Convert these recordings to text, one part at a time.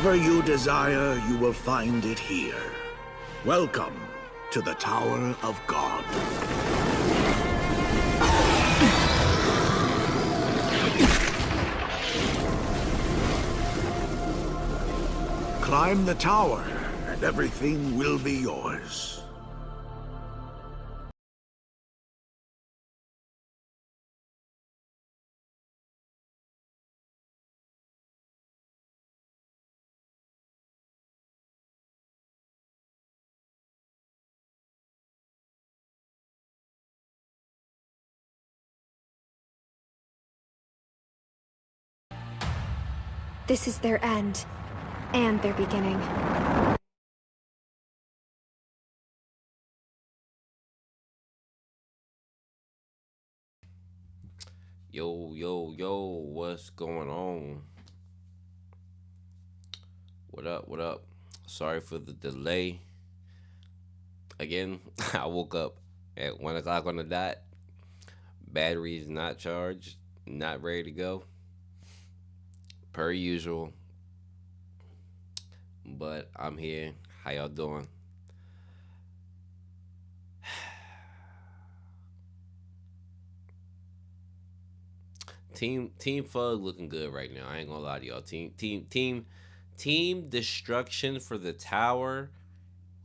Whatever you desire, you will find it here. Welcome to the Tower of God. Climb the tower, and everything will be yours. This is their end, and their beginning. Yo, yo, yo, what's going on? What up, what up? Sorry for the delay. Again, I woke up at 1 o'clock on the dot. Batteries not charged, not ready to go. Per usual. But I'm here. How y'all doing? Team Fug looking good right now. I ain't gonna lie to y'all. Team Destruction for the tower.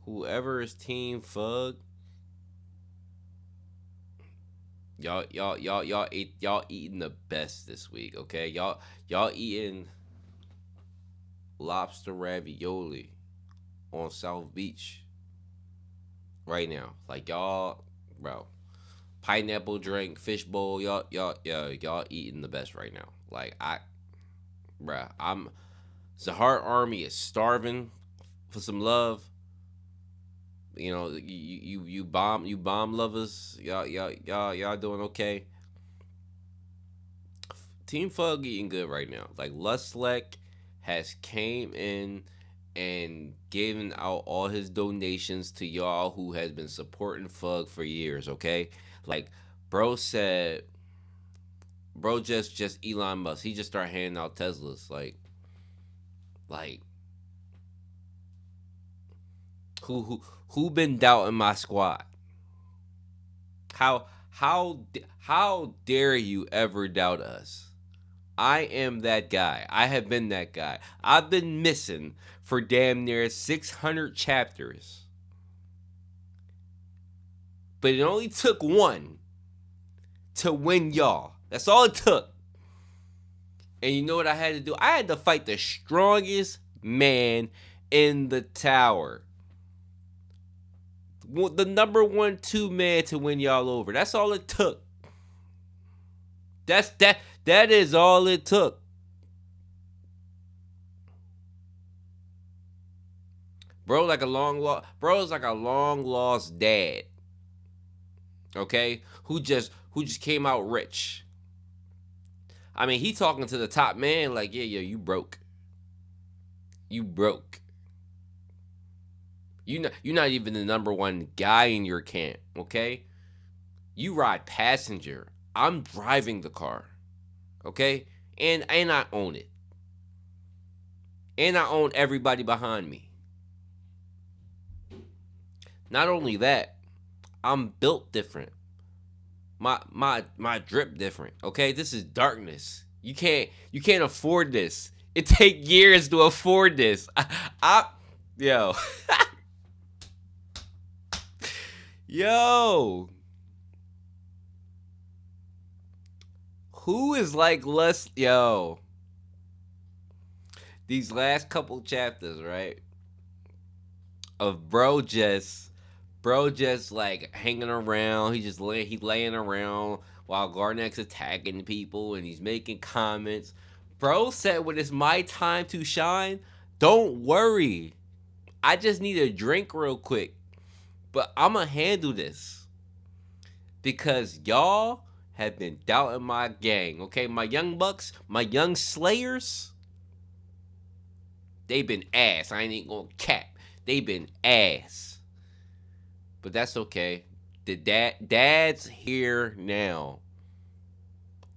Whoever is Team Fug, y'all eating the best this week, okay? Y'all eating lobster ravioli on South Beach right now. Like y'all, bro. Pineapple drink, fish bowl, y'all eating the best right now. Like bruh, Zahar Army is starving for some love. You know, you bomb lovers, y'all doing okay. Team Fug eating good right now. Like Lustlek has came in and given out all his donations to y'all who has been supporting Fug for years, okay? Like bro said, bro just Elon Musk. He just started handing out Teslas. Like who been doubting my squad? How dare you ever doubt us? I am that guy. I have been that guy. I've been missing for damn near 600 chapters. But it only took one to win y'all. That's all it took. And you know what I had to do? I had to fight the strongest man in the tower. The number 1, 2 man to win y'all over. That's all it took. That is all it took. Bro's like a long lost dad. Okay? Who just came out rich. I mean, he talking to the top man like, yeah, you broke. You broke. You're not even the number 1 guy in your camp, okay? You ride passenger. I'm driving the car. Okay? And I own it. And I own everybody behind me. Not only that, I'm built different. My drip different. Okay? This is darkness. You can't afford this. It take years to afford this. Yo. Yo. Who is like less yo? These last couple chapters, right? Of bro just like hanging around. He laying around while Garnet's attacking people and he's making comments. Bro said when it's my time to shine, don't worry. I just need a drink real quick. But I'ma handle this. Because y'all have been doubting my gang, okay? My young bucks, my young slayers, they been ass. I ain't gonna cap. They been ass. But that's okay. The dad's here now.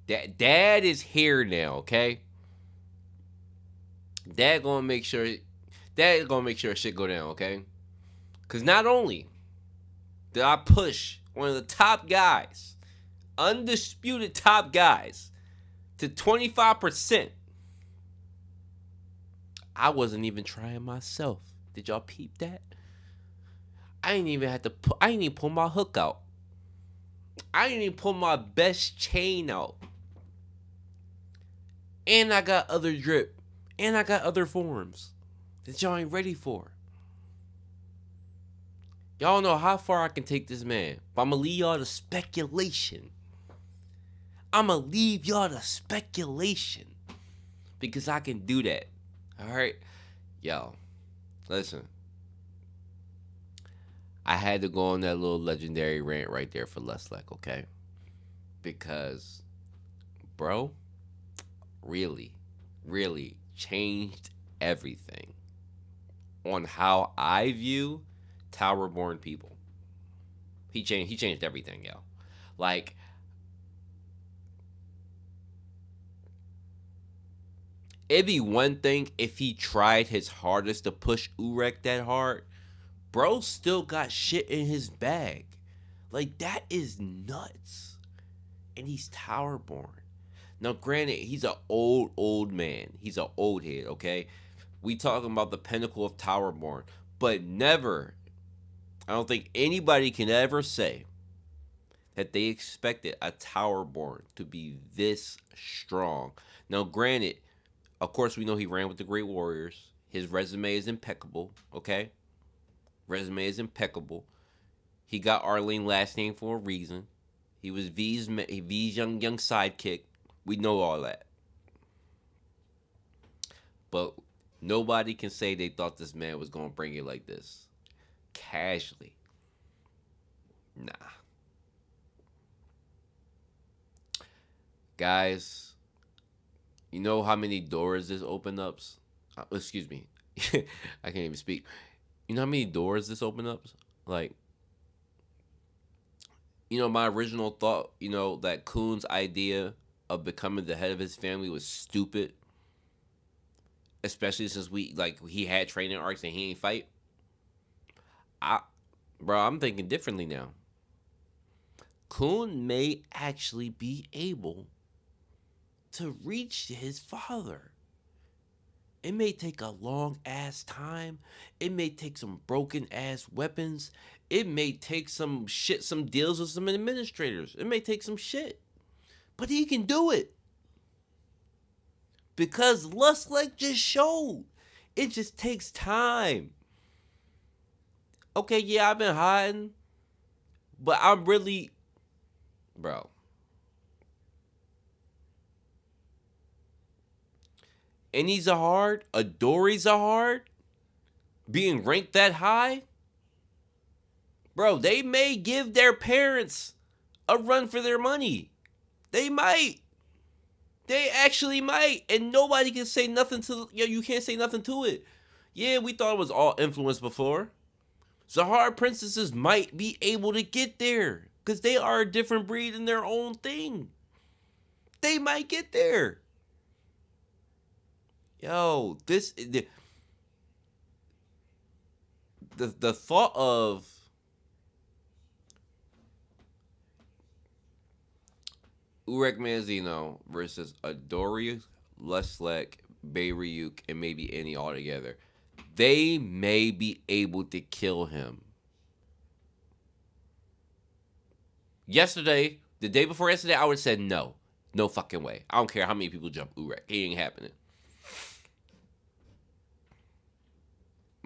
Dad is here now, okay? Dad gonna make sure shit go down, okay? Cause not only did I push one of the top guys, undisputed top guys, to 25%. I wasn't even trying myself. Did y'all peep that? I ain't even pull my hook out. I didn't even pull my best chain out. And I got other drip. And I got other forms that y'all ain't ready for. Y'all know how far I can take this man. But I'm going to leave y'all to speculation. Because I can do that. Alright? Yo. Listen. I had to go on that little legendary rant right there for Lustlek, okay? Because bro, really, really changed everything on how I view Towerborn people. He changed everything, yo. Like, it'd be one thing if he tried his hardest to push Urek that hard. Bro still got shit in his bag. Like, that is nuts. And he's Towerborn. Now, granted, he's an old man. He's an old head, okay? We talking about the pinnacle of Towerborn. But never, I don't think anybody can ever say that they expected a Towerborn to be this strong. Now, granted, of course, we know he ran with the Great Warriors. His resume is impeccable, okay? Resume is impeccable. He got Arlene last name for a reason. He was V's young sidekick. We know all that. But nobody can say they thought this man was going to bring it like this. Casually. Nah. Guys, you know how many doors this opened up? Excuse me. I can't even speak. You know how many doors this opened up? Like, my original thought, that Khun's idea of becoming the head of his family was stupid. Especially since he had training arcs and he ain't fight. I'm thinking differently now. Khun may actually be able to reach his father. It may take a long ass time. It may take some broken ass weapons. It may take some deals with some administrators. It may take some shit. But he can do it. Because Lustlek just showed. It just takes time. Okay, yeah, I've been hiding. But I'm really... Bro. Any's a hard. Adori's a hard. Being ranked that high. Bro, they may give their parents a run for their money. They might. They actually might. And nobody can say nothing to... you can't say nothing to it. Yeah, we thought it was all influence before. Zahar princesses might be able to get there. Because they are a different breed in their own thing. They might get there. Yo, this... The thought of... Urek Manzino versus Adori, Lustlek, Beiryuk, and maybe Annie all together. They may be able to kill him. Yesterday, the day before yesterday, I would have said no. No fucking way. I don't care how many people jump Urek. It ain't happening.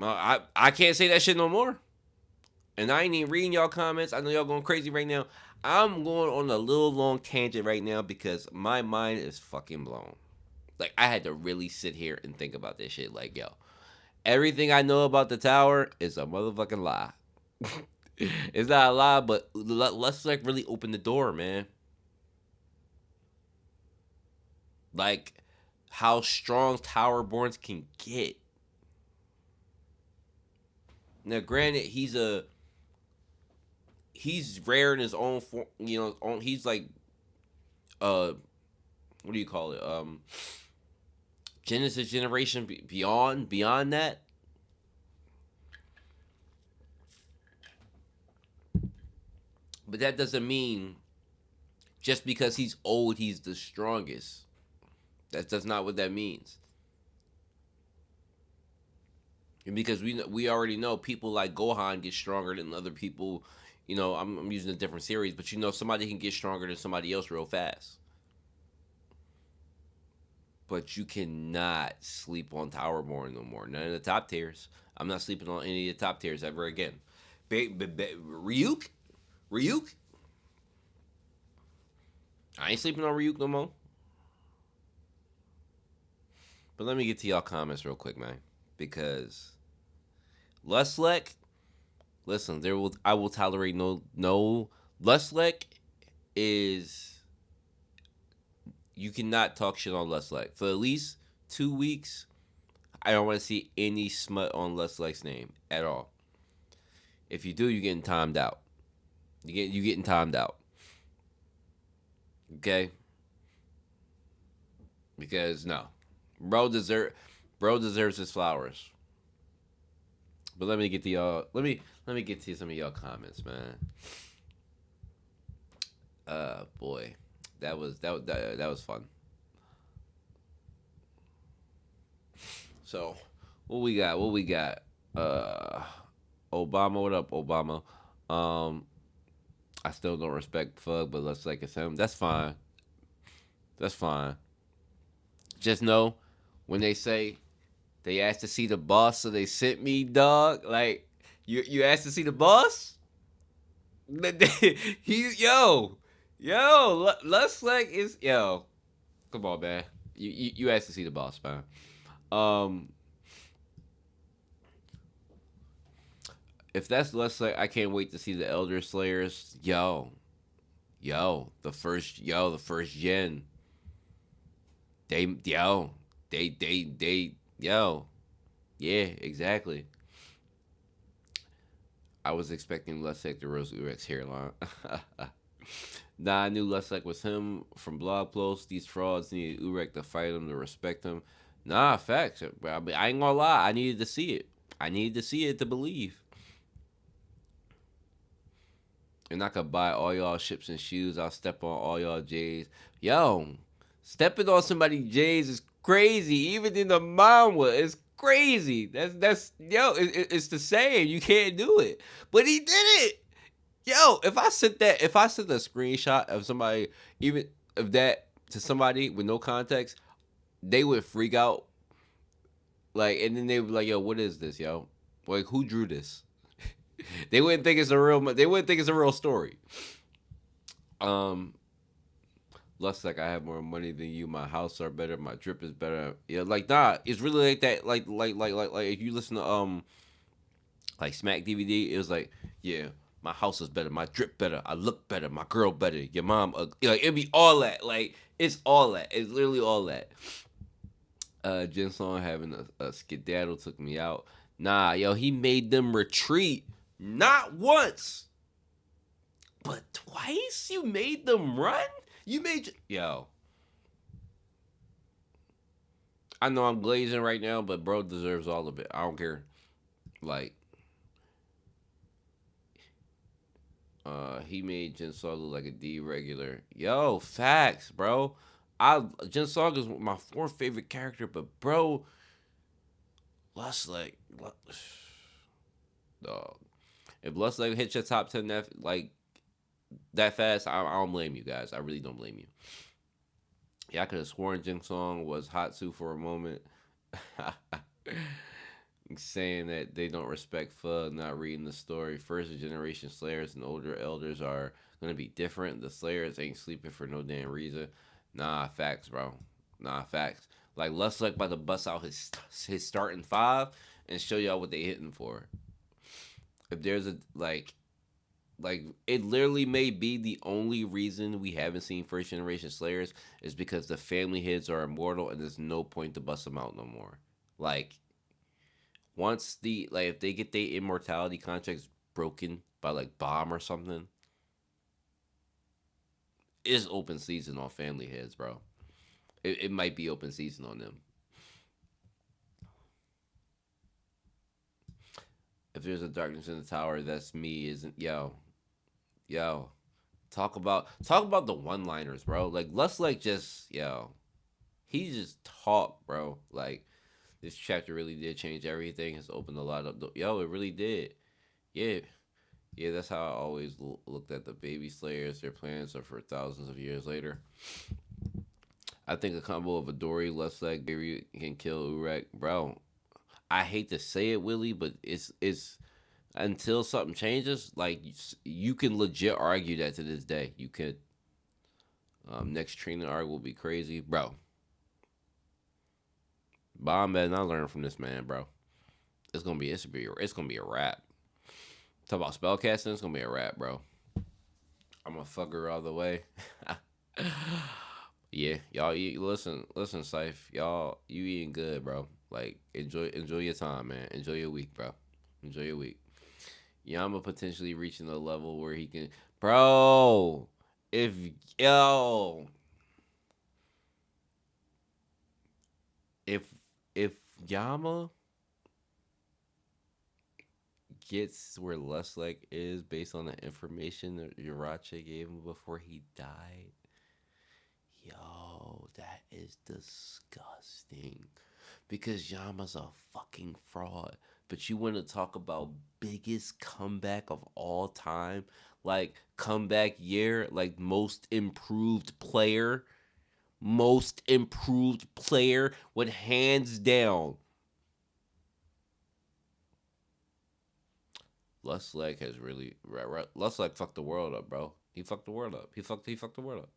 I can't say that shit no more. And I ain't even reading y'all comments. I know y'all going crazy right now. I'm going on a little long tangent right now because my mind is fucking blown. Like, I had to really sit here and think about this shit. Like, yo, everything I know about the tower is a motherfucking lie. It's not a lie, but let's really open the door, man. Like, how strong Towerborns can get. Now, granted, he's rare in his own form, he's like, what do you call it? Genesis generation beyond that. But that doesn't mean just because he's old, he's the strongest. That's not what that means. And because we already know people like Gohan get stronger than other people. I'm using a different series, but somebody can get stronger than somebody else real fast. But you cannot sleep on Towerborn no more. None of the top tiers. I'm not sleeping on any of the top tiers ever again. Ryuk? I ain't sleeping on Ryuk no more. But let me get to y'all comments real quick, man. Because Lustlek, listen, I will tolerate no. Lustlek is You cannot talk shit on Lusleg for at least 2 weeks. I don't want to see any smut on Lusleg's name at all. If you do, you're getting timed out. You getting timed out. Okay? Because no, bro deserves his flowers. But let me get to y'all. Let me get to some of y'all comments, man. Boy, that was fun. So, what we got? Obama, what up, Obama? I still don't respect Fug, but let's like it's him. That's fine. Just know when they say they asked to see the boss, so they sent me, dog. Like you asked to see the boss. Lusleg is yo. Come on, man. You asked to see the boss, man. If that's Lusleg, I can't wait to see the Elder Slayers. The first gen. Yeah, exactly. I was expecting Lusleg to roast Urek's hairline. Nah, I knew Lusleg was him from blog posts. These frauds needed Urek to fight him to respect him. Nah, facts. I ain't gonna lie. I needed to see it. I needed to see it to believe. And I could buy all y'all ships and shoes. I'll step on all y'all J's. Yo, stepping on somebody's J's is crazy. Even in the manga, it's crazy. It's the same. You can't do it. But he did it. Yo, if I sent a screenshot of somebody, even of that to somebody with no context, they would freak out. Like, and then they would be like, yo, what is this, yo? Like, who drew this? They wouldn't think it's a real story. Lusleg, I have more money than you. My house are better. My drip is better. Yeah, like nah, it's really like that. Like if you listen to like Smack DVD, it was like, yeah, my house is better. My drip better. I look better. My girl better. Your mom, like it'd be all that. Like it's all that. It's literally all that. Jinsong having a skedaddle took me out. Nah, yo, he made them retreat. Not once, but twice. You made them run. Yo. I know I'm glazing right now, but bro deserves all of it. I don't care. Like, he made Jinsong look like a D regular. Yo, facts, bro. Jinsong is my fourth favorite character, but bro, Lusleg, dog. If Lusleg hits your top 10 that fast, I don't blame you guys. I really don't blame you. Yeah, I could have sworn Jinsong was Hatsu for a moment. Saying that they don't respect Fud, not reading the story. First generation Slayers and older elders are going to be different. The Slayers ain't sleeping for no damn reason. Nah, facts, bro. Nah, facts. Like, Lusleg about to bust out his starting 5 and show y'all what they hitting for. If there's like it literally may be the only reason we haven't seen first generation Slayers is because the family heads are immortal and there's no point to bust them out no more. Like, once if they get their immortality contracts broken by like Bomb or something, it's open season on family heads, bro. It might be open season on them. If there's a darkness in the tower, that's me. Isn't yo. Talk about the one-liners, bro. Like Lusleg he just talk, bro. Like this chapter really did change everything. Has opened a lot of it really did. Yeah, that's how I always looked at the baby Slayers. Their plans are for thousands of years later. I think a combo of Adori, Lusleg, baby can kill Urek, bro. I hate to say it, Willie, but it's until something changes. Like you can legit argue that to this day. You could. Next training arc will be crazy, bro. Bomb better not learn from this man, bro. It's gonna be a wrap. Talk about spellcasting, it's gonna be a wrap, bro. I'm gonna fuck her all the way. Yeah, y'all eat. Listen, Syph. Y'all, you eating good, bro. Like enjoy your time, man. Enjoy your week, bro. Enjoy your week. Yama potentially reaching a level where he can, bro. If yo, if if Yama gets where Lusleg is based on the information that Urache gave him before he died, yo, that is disgusting. Because Yama's a fucking fraud. But you want to talk about biggest comeback of all time? Like comeback year, like most improved player with hands down. Lusleg has really Lusleg fucked the world up, bro. He fucked the world up. He fucked the world up.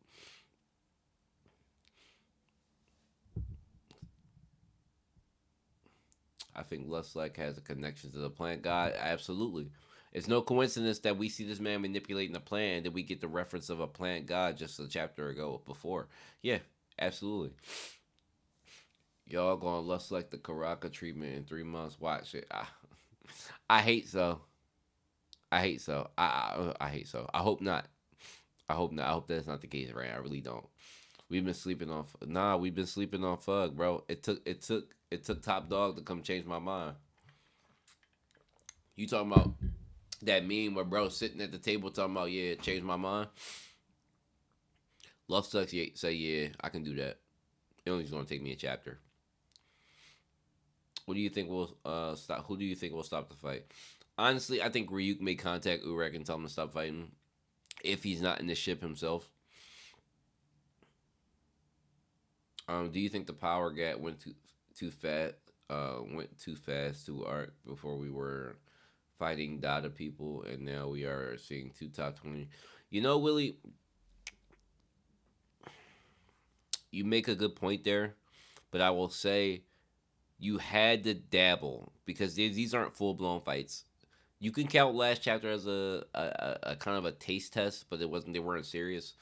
I think Lusleg has a connection to the plant god. Absolutely. It's no coincidence that we see this man manipulating the plant, that we get the reference of a plant god just a chapter ago before. Yeah, absolutely. Y'all gonna Lusleg the Karaka treatment in 3 months. Watch it. I hate so. I hate so. I hate so. I hope not. I hope not. I hope that's not the case, right? I really don't. We've been sleeping on. Nah, we've been sleeping on Fug, bro. It took Top Dog to come change my mind. You talking about that meme where bro sitting at the table talking about, yeah, change my mind. Love sucks. Yeah, say yeah, I can do that. It only's gonna take me a chapter. What do you think will stop? Who do you think will stop the fight? Honestly, I think Ryuk may contact Urek and tell him to stop fighting if he's not in the ship himself. Do you think the power gap too fast? Went too fast to Arc before we were fighting Dada people, and now we are seeing two top 20. You know, Willie, you make a good point there, but I will say you had to dabble because these aren't full blown fights. You can count last chapter as a kind of a taste test, but it wasn't. They weren't serious.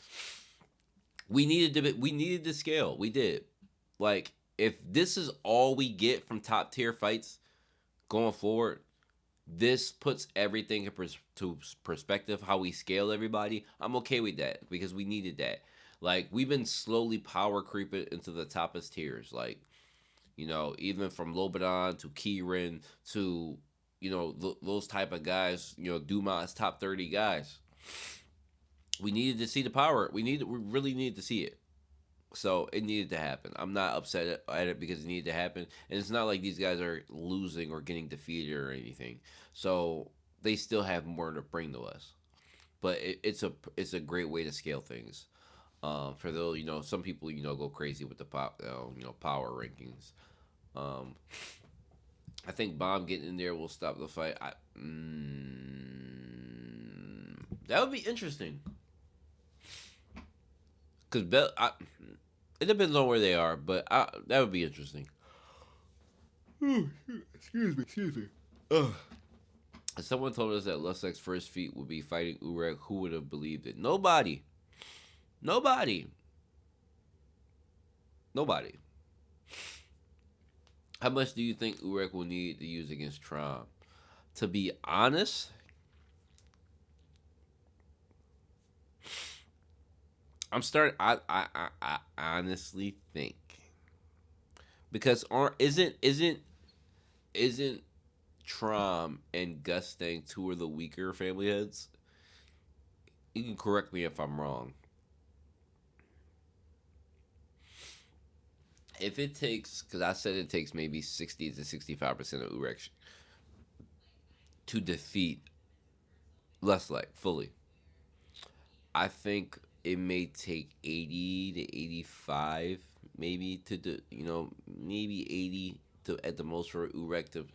We needed to scale. We did. Like if this is all we get from top tier fights going forward, this puts everything to perspective. How we scale everybody, I'm okay with that because we needed that. Like we've been slowly power creeping into the toppest tiers. Like even from Lobadan to Kieran to those type of guys. Dumas top 30 guys. We needed to see the power. We really needed to see it. So it needed to happen. I'm not upset at it because it needed to happen, and it's not like these guys are losing or getting defeated or anything. So they still have more to bring to us. But it's a great way to scale things. For those some people go crazy with the power rankings. Um, I think Bomb getting in there will stop the fight. That would be interesting. Because it depends on where they are, but that would be interesting. Excuse me. Ugh. If someone told us that Lusleg's first feat would be fighting Urek, who would have believed it? Nobody. Nobody. Nobody. How much do you think Urek will need to use against Tron? To be honest, I'm starting. I honestly think because isn't Trom and Gustang two of the weaker family heads? You can correct me if I'm wrong. If it takes, because I said it takes maybe 60 to 65% of Urek to defeat Lusleg fully. I think it may take 80 to 85 maybe to do, maybe 80 to at the most for Urek to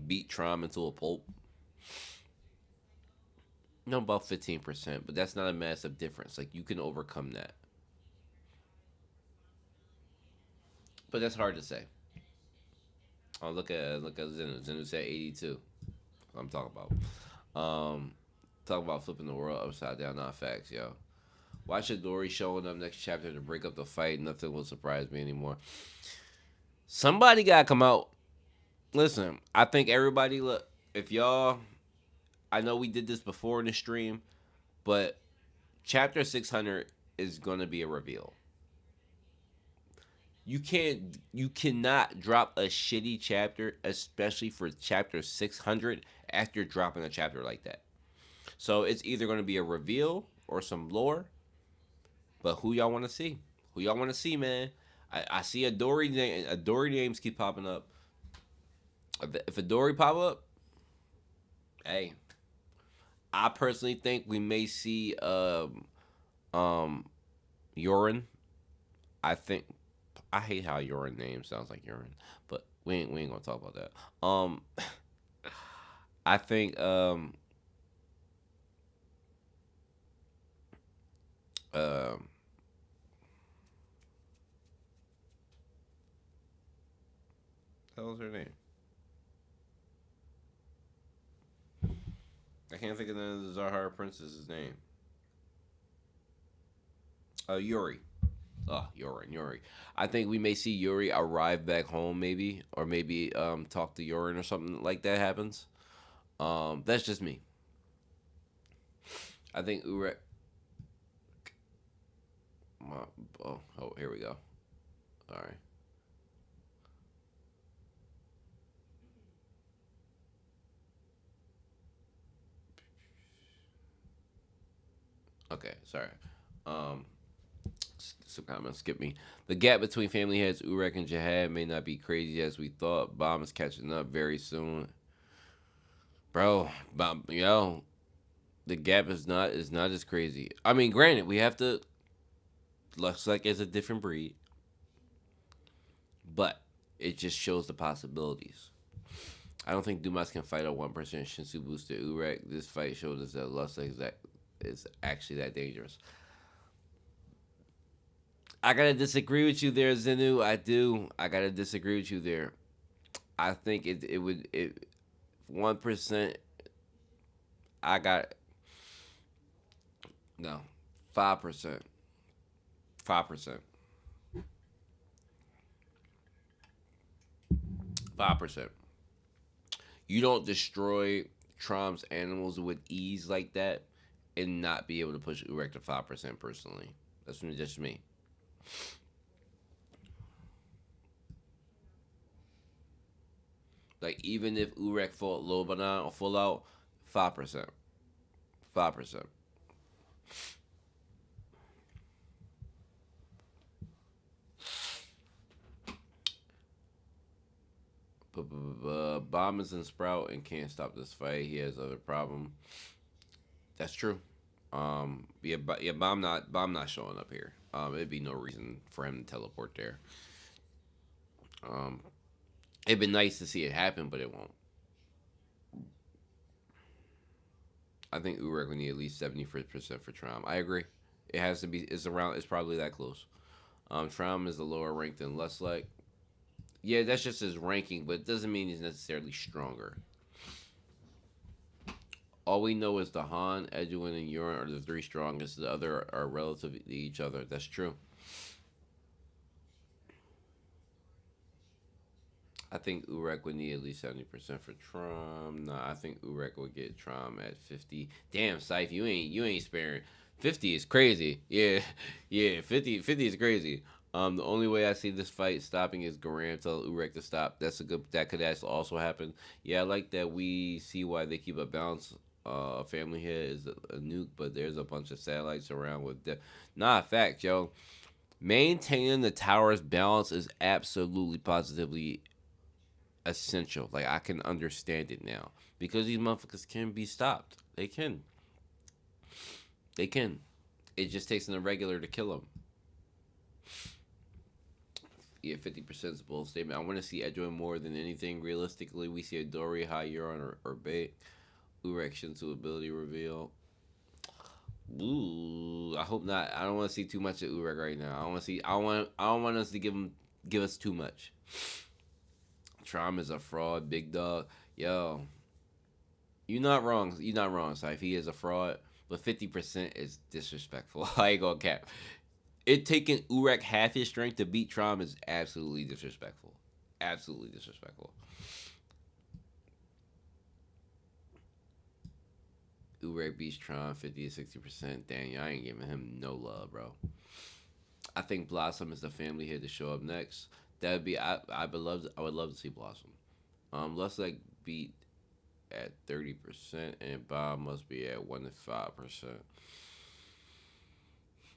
beat Trom into a pulp. No, about 15%, but that's not a massive difference. Like you can overcome that, but that's hard to say. Oh, look at Zenu. Zenu said 82. I'm talking about. Talk about flipping the world upside down. Not facts, yo. Watch Adori showing up next chapter to break up the fight. Nothing will surprise me anymore. Somebody gotta come out. Listen, I think everybody look. If y'all, I know we did this before in the stream, but chapter 600 is gonna be a reveal. You cannot drop a shitty chapter, especially for chapter 600 after dropping a chapter like that. So it's either going to be a reveal or some lore. But who y'all want to see? Who y'all want to see, man? I see Adori names keep popping up. If Adori pop up, hey, I personally think we may see Yorin. I hate how Yorin name sounds like urine, but we ain't gonna talk about that. I think what was her name? I can't think of the Zahara princess's name. Yuri. Oh, Yuri. I think we may see Yuri arrive back home, maybe, or maybe talk to Yorin or something like that happens. That's just me. I think Urek. Oh, here we go. All right. Okay, sorry. Some comments skip me. The gap between family heads Urek and Jihad may not be crazy as we thought. Bomb is catching up very soon, bro. Bomb, the gap is not as crazy. I mean, granted, we have to. Looks like it's a different breed, but it just shows the possibilities. I don't think Dumas can fight a 1% Shinsu booster Urek. This fight showed us that Lux is actually that dangerous. I gotta disagree with you there, Zenu. I do. I gotta disagree with you there. I think it would 1%. I got no 5%. 5%. 5%. You don't destroy Trom's animals with ease like that and not be able to push Urek to 5% personally. That's just me. Like, even if Urek fought low banana or full out, 5%. 5%. Bomb is in Sprout and can't stop this fight. He has other problem. That's true. Bomb not showing up here. It'd be no reason for him to teleport there. It'd be nice to see it happen, but it won't. I think Urek would need at least 70% for Trom. I agree. It has to be. It's probably that close. Trom is a lower rank than Lustlike. Yeah, that's just his ranking, but it doesn't mean he's necessarily stronger. All we know is the Han, Edwin, and Yorin are the three strongest. The other are relative to each other. That's true. I think Urek would need at least 70% for Trom. No, I think Urek would get Trom at 50. Damn, Scythe, you ain't sparing. 50 is crazy. Yeah, 50 is crazy. The only way I see this fight stopping is Garam tell Urek to stop. That could also happen. Yeah, I like that we see why they keep a balance. Family head is a nuke, but there's a bunch of satellites around with fact, yo. Maintaining the tower's balance is absolutely positively essential. Like, I can understand it now. Because these motherfuckers can be stopped. They can. It just takes an irregular to kill them. Yeah, 50% is a bold statement. I want to see Edwin more than anything. Realistically, we see a Dory, High Euron, or Bait. Urek Shinsu ability reveal. Ooh, I hope not. I don't want to see too much of Urek right now. I don't want us to give us too much. Trom is a fraud, big dog. Yo, you're not wrong. Scythe. He is a fraud. but 50% is disrespectful. I ain't gonna cap. It taking Urek half his strength to beat Trom is absolutely disrespectful. Absolutely disrespectful. Urek beats Tron 50 to 60%. Daniel, I ain't giving him no love, bro. I think Blossom is the family here to show up next. That'd be I would love to see Blossom. Let's like beat at 30% and Bob must be at 1 to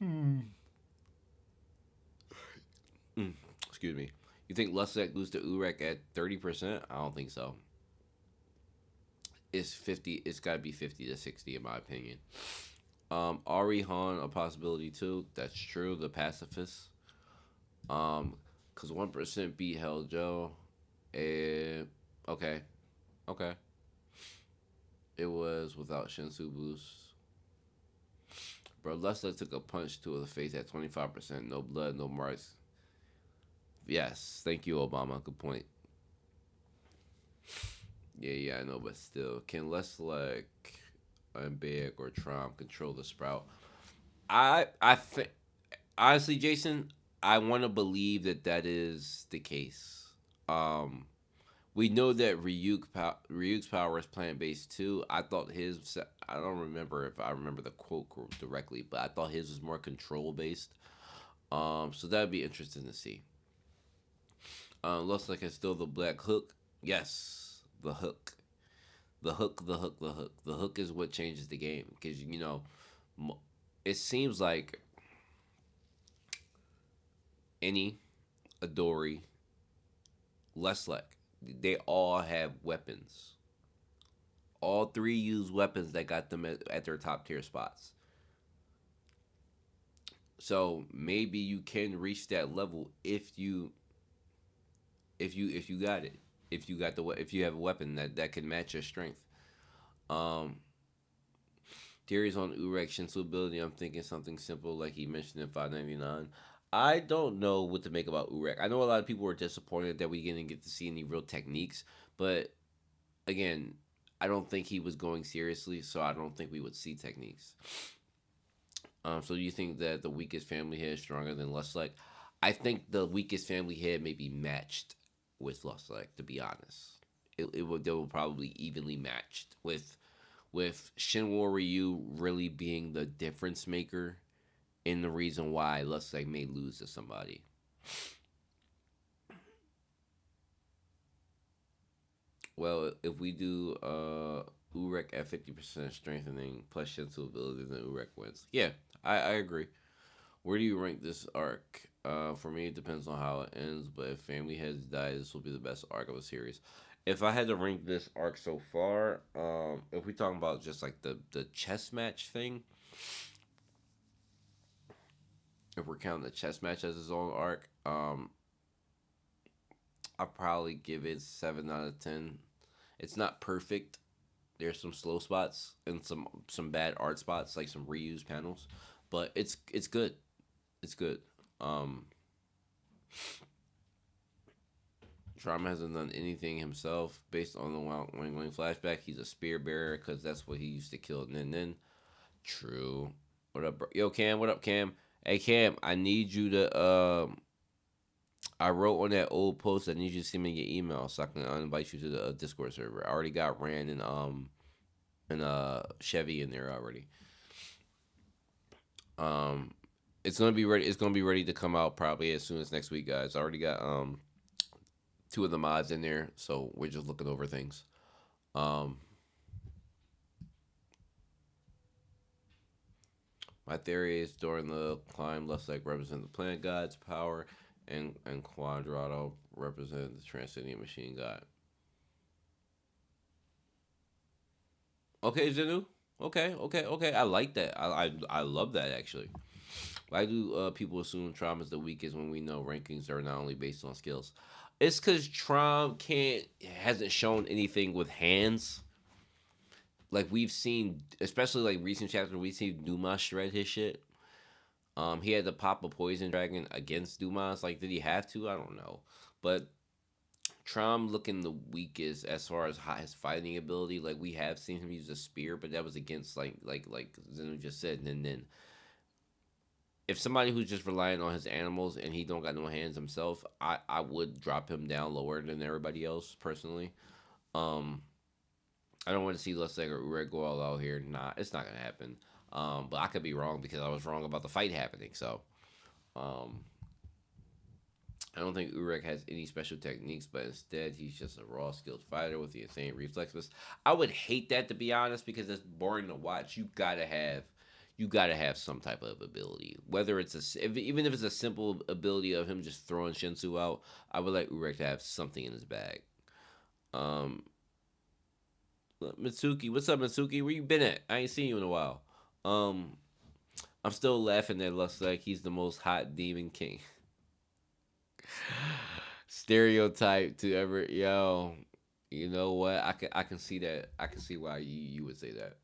5%. Excuse me. You think Lusek lose to Urek at 30%? I don't think so. It's 50. It's got to be 50 to 60 in my opinion. Ari Han a possibility too. That's true. The pacifist. Cause 1% beat Hell Joe. And okay, okay. It was without Shinsu boost. Bro, Lester took a punch to the face at 25%. No blood, no marks. Yes, thank you, Obama. Good point. Yeah, I know, but still, can Leslie and Big or Trump control the Sprout? I think honestly, Jason, I want to believe that that is the case. Um, we know that Ryuk's power is plant based too. I thought his. I don't remember if I remember the quote directly, but I thought his was more control based. So that'd be interesting to see. Looks like it's still the Black Hook. Yes, the hook. The hook, the hook, the hook. The hook is what changes the game because it seems like any Adori, Leslek, they all have weapons. All three use weapons that got them at their top tier spots. So maybe you can reach that level if you got it. If you have a weapon that can match your strength. Um Theories on Urek Shinsu ability, I'm thinking something simple like he mentioned in 599. I don't know what to make about Urek. I know a lot of people were disappointed that we didn't get to see any real techniques, but again, I don't think he was going seriously, so I don't think we would see techniques. So do you think that the weakest family head is stronger than Lustlek? I think the weakest family head may be matched with Lustlek, to be honest. They will probably evenly matched with Shinwo Ryu really being the difference maker in the reason why Lustlek may lose to somebody. Well, if we do Urek at 50% strengthening plus Shinsu ability, then Urek wins. Yeah, I agree. Where do you rank this arc? For me, it depends on how it ends, but if Family Heads die, this will be the best arc of a series. If I had to rank this arc so far, if we talking about just like the chess match thing, if we're counting the chess match as its own arc, I'll probably give it 7 out of 10. It's not perfect. There's some slow spots and some bad art spots, like some reused panels, but it's good. It's good. Um, Trauma hasn't done anything himself based on the Wang Wang flashback. He's a spear bearer because that's what he used to kill Nin. True. What up, bro? Yo, Cam? What up, Cam? Hey, Cam, I need you to. I wrote on that old post. I need you to send me your email so I can invite you to the Discord server. I already got Rand and Chevy in there already. It's gonna be ready. It's gonna be ready to come out probably as soon as next week, guys. I already got two of the mods in there, so we're just looking over things. My theory is during the climb, Lustlek represent the plant god's power, and Quadrado represent the transcendent machine god. Okay, Zenu. Okay. I like that. I love that actually. Why do people assume Traum is the weakest when we know rankings are not only based on skills? It's because Traum hasn't shown anything with hands. Like we've seen, especially like recent chapters, we've seen Duma shred his shit. He had to pop a poison dragon against Dumas. Like, did he have to? I don't know. But Trom looking the weakest as far as his fighting ability. Like we have seen him use a spear, but that was against like Zenu just said. And then if somebody who's just relying on his animals and he don't got no hands himself, I would drop him down lower than everybody else personally. Um, I don't want to see Lustig or Urek go all out here. Nah, it's not gonna happen. But I could be wrong because I was wrong about the fight happening. So, um, I don't think Urek has any special techniques, but instead he's just a raw skilled fighter with the insane reflexes. I would hate that, to be honest, because it's boring to watch. You gotta have some type of ability, whether it's even if it's a simple ability of him just throwing Shinsu out. I would like Urek to have something in his bag. Um, Mitsuki, what's up, Mitsuki? Where you been at? I ain't seen you in a while. Um, I'm still laughing at looks like he's the most hot demon king. Stereotype to ever, yo. You know what? I can see that. I can see why you would say that.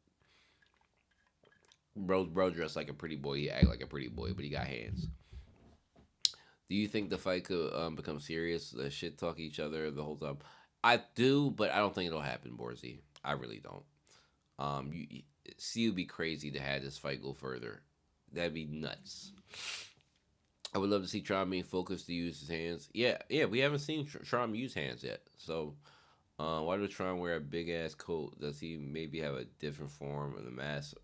Bro dressed like a pretty boy. He act like a pretty boy, but he got hands. Do you think the fight could become serious? Shit talk each other the whole time. I do, but I don't think it'll happen, Borzy. I really don't. See, it'd be crazy to have this fight go further. That'd be nuts. I would love to see Tron being focused to use his hands. Yeah, we haven't seen Tron use hands yet. So, why does Tron wear a big ass coat? Does he maybe have a different form of the mask?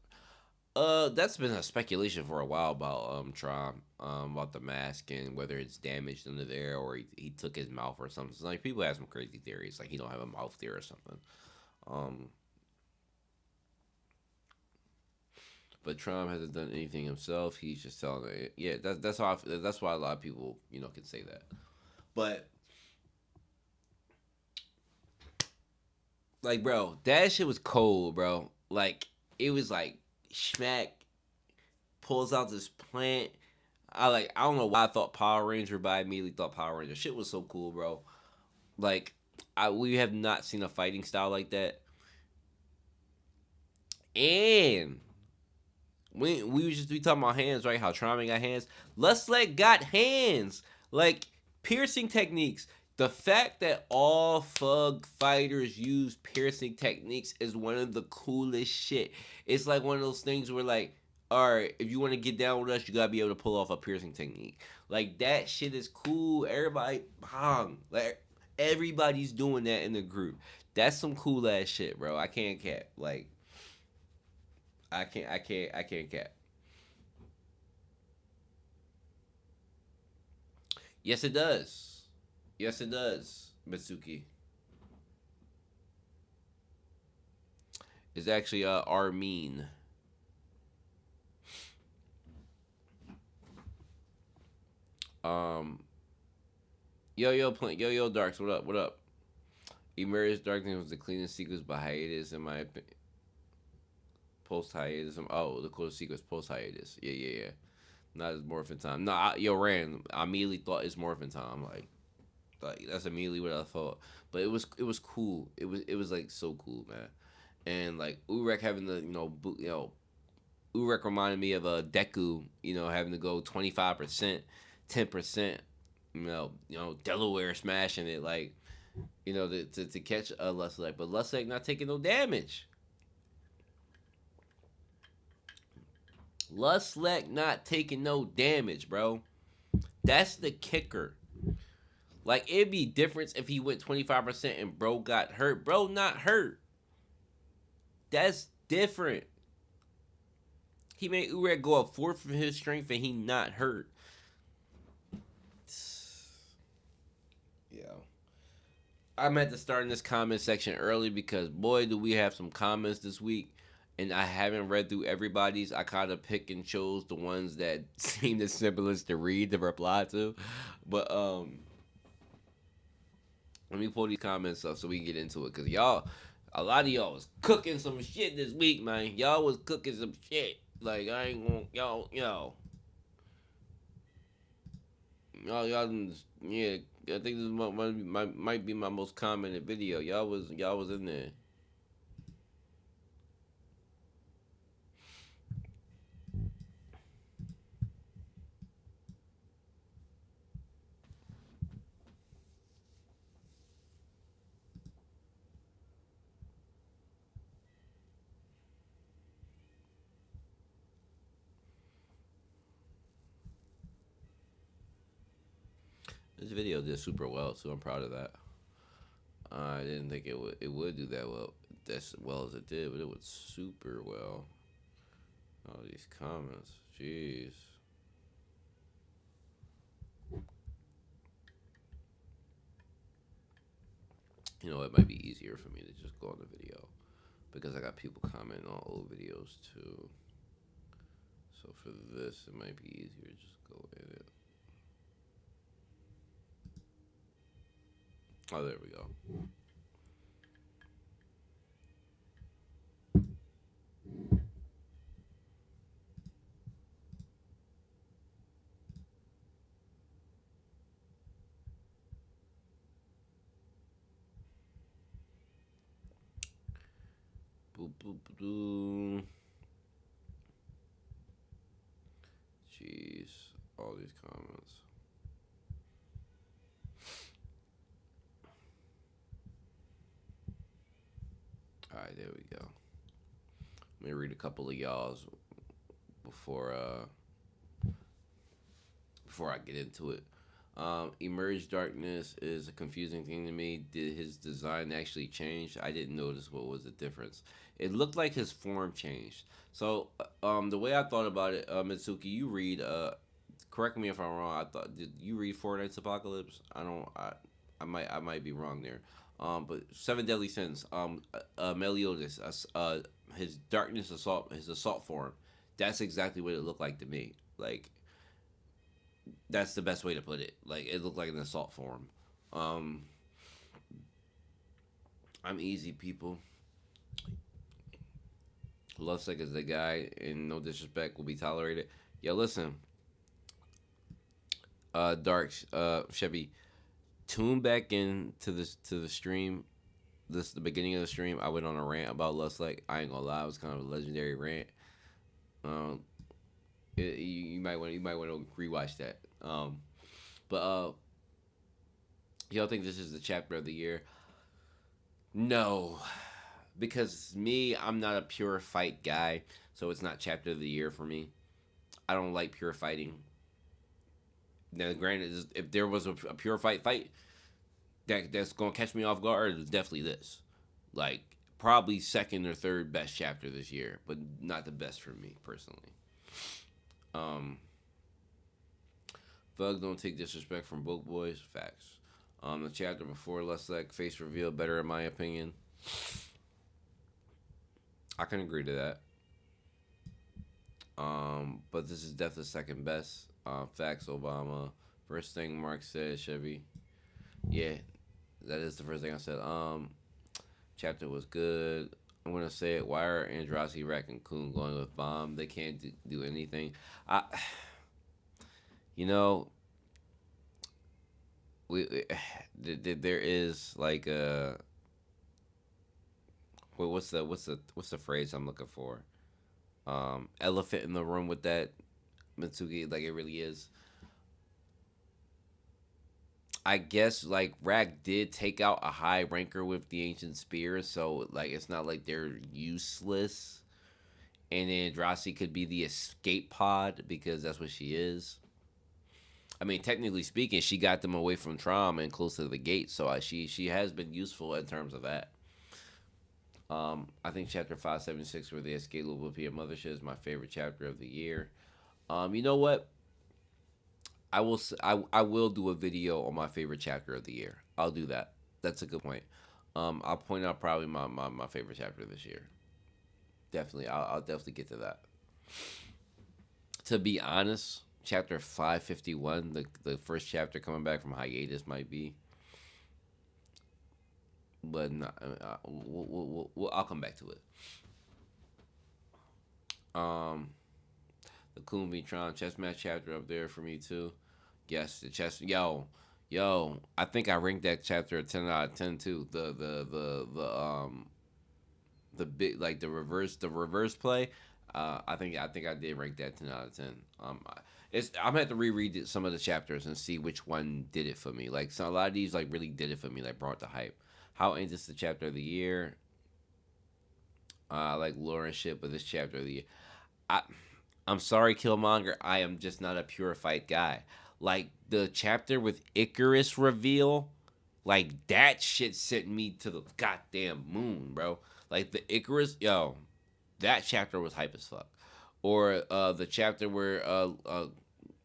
That's been a speculation for a while about Tron, about the mask and whether it's damaged under there or he took his mouth or something. So, like people have some crazy theories, like he don't have a mouth there or something. Um, but Tron hasn't done anything himself. He's just telling it. Yeah, that's why a lot of people can say that. But like, bro, that shit was cold, bro. Like it was like smack pulls out this plant. I don't know why I thought Power Ranger, but I immediately thought Power Ranger. Shit was so cool, bro. Like we have not seen a fighting style like that. And we was just talking about hands, right? How Tron got hands. Lusleg got hands. Like piercing techniques. The fact that all Thug fighters use piercing techniques is one of the coolest shit. It's like one of those things where like, all right, if you want to get down with us, you gotta be able to pull off a piercing technique. Like that shit is cool. Everybody, bang. Like everybody's doing that in the group. That's some cool ass shit, bro. I can't cap. Like, I can't cap. Yes, it does. Yes, it does, Mitsuki. It's actually Armin. Um, yo Darks, what up? What up? Emerged Darkness was the cleanest sequence by hiatus in my opinion. Post hiatus. Oh, the coolest sequence post hiatus. Yeah. Not as morphin time. No, Ran. I immediately thought it's morphin time. Like that's immediately what I thought. But it was cool. It was like so cool, man. And like Urek having the Urek reminded me of a Deku. Having to go 25%, 10%. Delaware smashing it like to catch a Lusleg, but Lusleg not taking no damage. Lusleg not taking no damage, bro. That's the kicker. Like it'd be different if he went 25% and bro got hurt. Bro not hurt. That's different. He made Urek go a fourth of his strength and he not hurt. Yeah. I'm at the start in this comment section early because boy do we have some comments this week. And I haven't read through everybody's. I kind of pick and chose the ones that seem the simplest to read to reply to. But let me pull these comments up so we can get into it. Cause a lot of y'all was cooking some shit this week, man. Y'all was cooking some shit. Like I ain't gonna y'all. Yeah. I think this might be my most commented video. Y'all was in there. This video did super well, so I'm proud of that. I didn't think it would do that well, as well as it did, but it would super well. All these comments, jeez. You know, it might be easier for me to just go on the video because I got people commenting on old videos too. So for this, it might be easier to just go in it. Oh, there we go. Boop, boop, boop. Jeez, all these comments. All right, there we go. Let me read a couple of y'all's before I get into it. Emerge Darkness is a confusing thing to me. Did his design actually change? I didn't notice what was the difference. It looked like his form changed. So, the way I thought about it, Mitsuki, you read. Correct me if I'm wrong. Did you read Four Nights Apocalypse? I don't. I might be wrong there. But Seven Deadly Sins. Meliodas. His darkness assault. His assault form. That's exactly what it looked like to me. Like, that's the best way to put it. Like, it looked like an assault form. I'm easy, people. Lovesick is the guy, and no disrespect will be tolerated. Yeah, listen. Darks, Chevy, tune back in to the stream. The beginning of the stream. I went on a rant about Lovesick. I ain't gonna lie, it was kind of a legendary rant. You might want to rewatch that. But y'all think this is the chapter of the year? No, because me, I'm not a pure fight guy, so it's not chapter of the year for me. I don't like pure fighting. Now, granted, if there was a pure fight that's gonna catch me off guard, it's definitely this. Like, probably second or third best chapter this year, but not the best for me personally. Thug don't take disrespect from Boat Boys. Facts. The chapter before Leslie face reveal better in my opinion. I can agree to that. But this is definitely second best. Facts, Obama. First thing Mark said, Chevy. Yeah, that is the first thing I said. Chapter was good. I'm gonna say it. Why are Andraste, Rack, and Coon going with Bomb? They can't do anything. There is like a what's the phrase I'm looking for? Elephant in the room with that Mitsuki. Like, it really is. I guess like Rack did take out a high ranker with the ancient spear, so like it's not like they're useless. And then Andraste could be the escape pod because that's what she is. I mean, technically speaking, she got them away from Trom and close to the gate, so she has been useful in terms of that. I think chapter 576, where they escape Lubopia Mothership, is my favorite chapter of the year. You know what? I will do a video on my favorite chapter of the year. I'll do that. That's a good point. I'll point out probably my favorite chapter this year. Definitely, I'll definitely get to that. To be honest, chapter 551, the first chapter coming back from hiatus, might be. But not, I'll come back to it. The Coon v Tron chess match chapter up there for me too. Yes, the chess. Yo, I think I ranked that chapter a 10 out of 10 too. The big, like, the reverse play. I think I did rank that 10 out of 10. I'm gonna have to reread some of the chapters and see which one did it for me. Like, so a lot of these like really did it for me. Like, brought the hype. How ends this the chapter of the year? Like Lauren shit, but this chapter of the year. I'm sorry, Killmonger. I am just not a pure fight guy. Like the chapter with Icarus reveal, like that shit sent me to the goddamn moon, bro. Like the Icarus, yo, that chapter was hype as fuck. Or the chapter where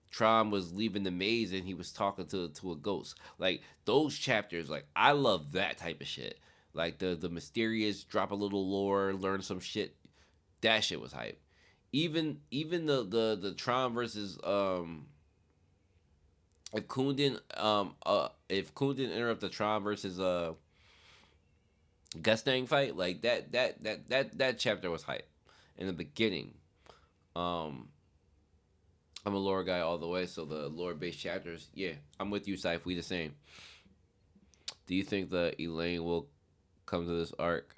Tron was leaving the maze and he was talking to a ghost. Like those chapters, like I love that type of shit. Like the mysterious drop a little lore, learn some shit. That shit was hype. Even the Tron versus if Kun didn't interrupt the Tron versus Gustang fight, like that chapter was hype in the beginning. Um, I'm a lore guy all the way, so the lore based chapters, yeah, I'm with you, Syph. We the same. Do you think the Elaine will come to this arc?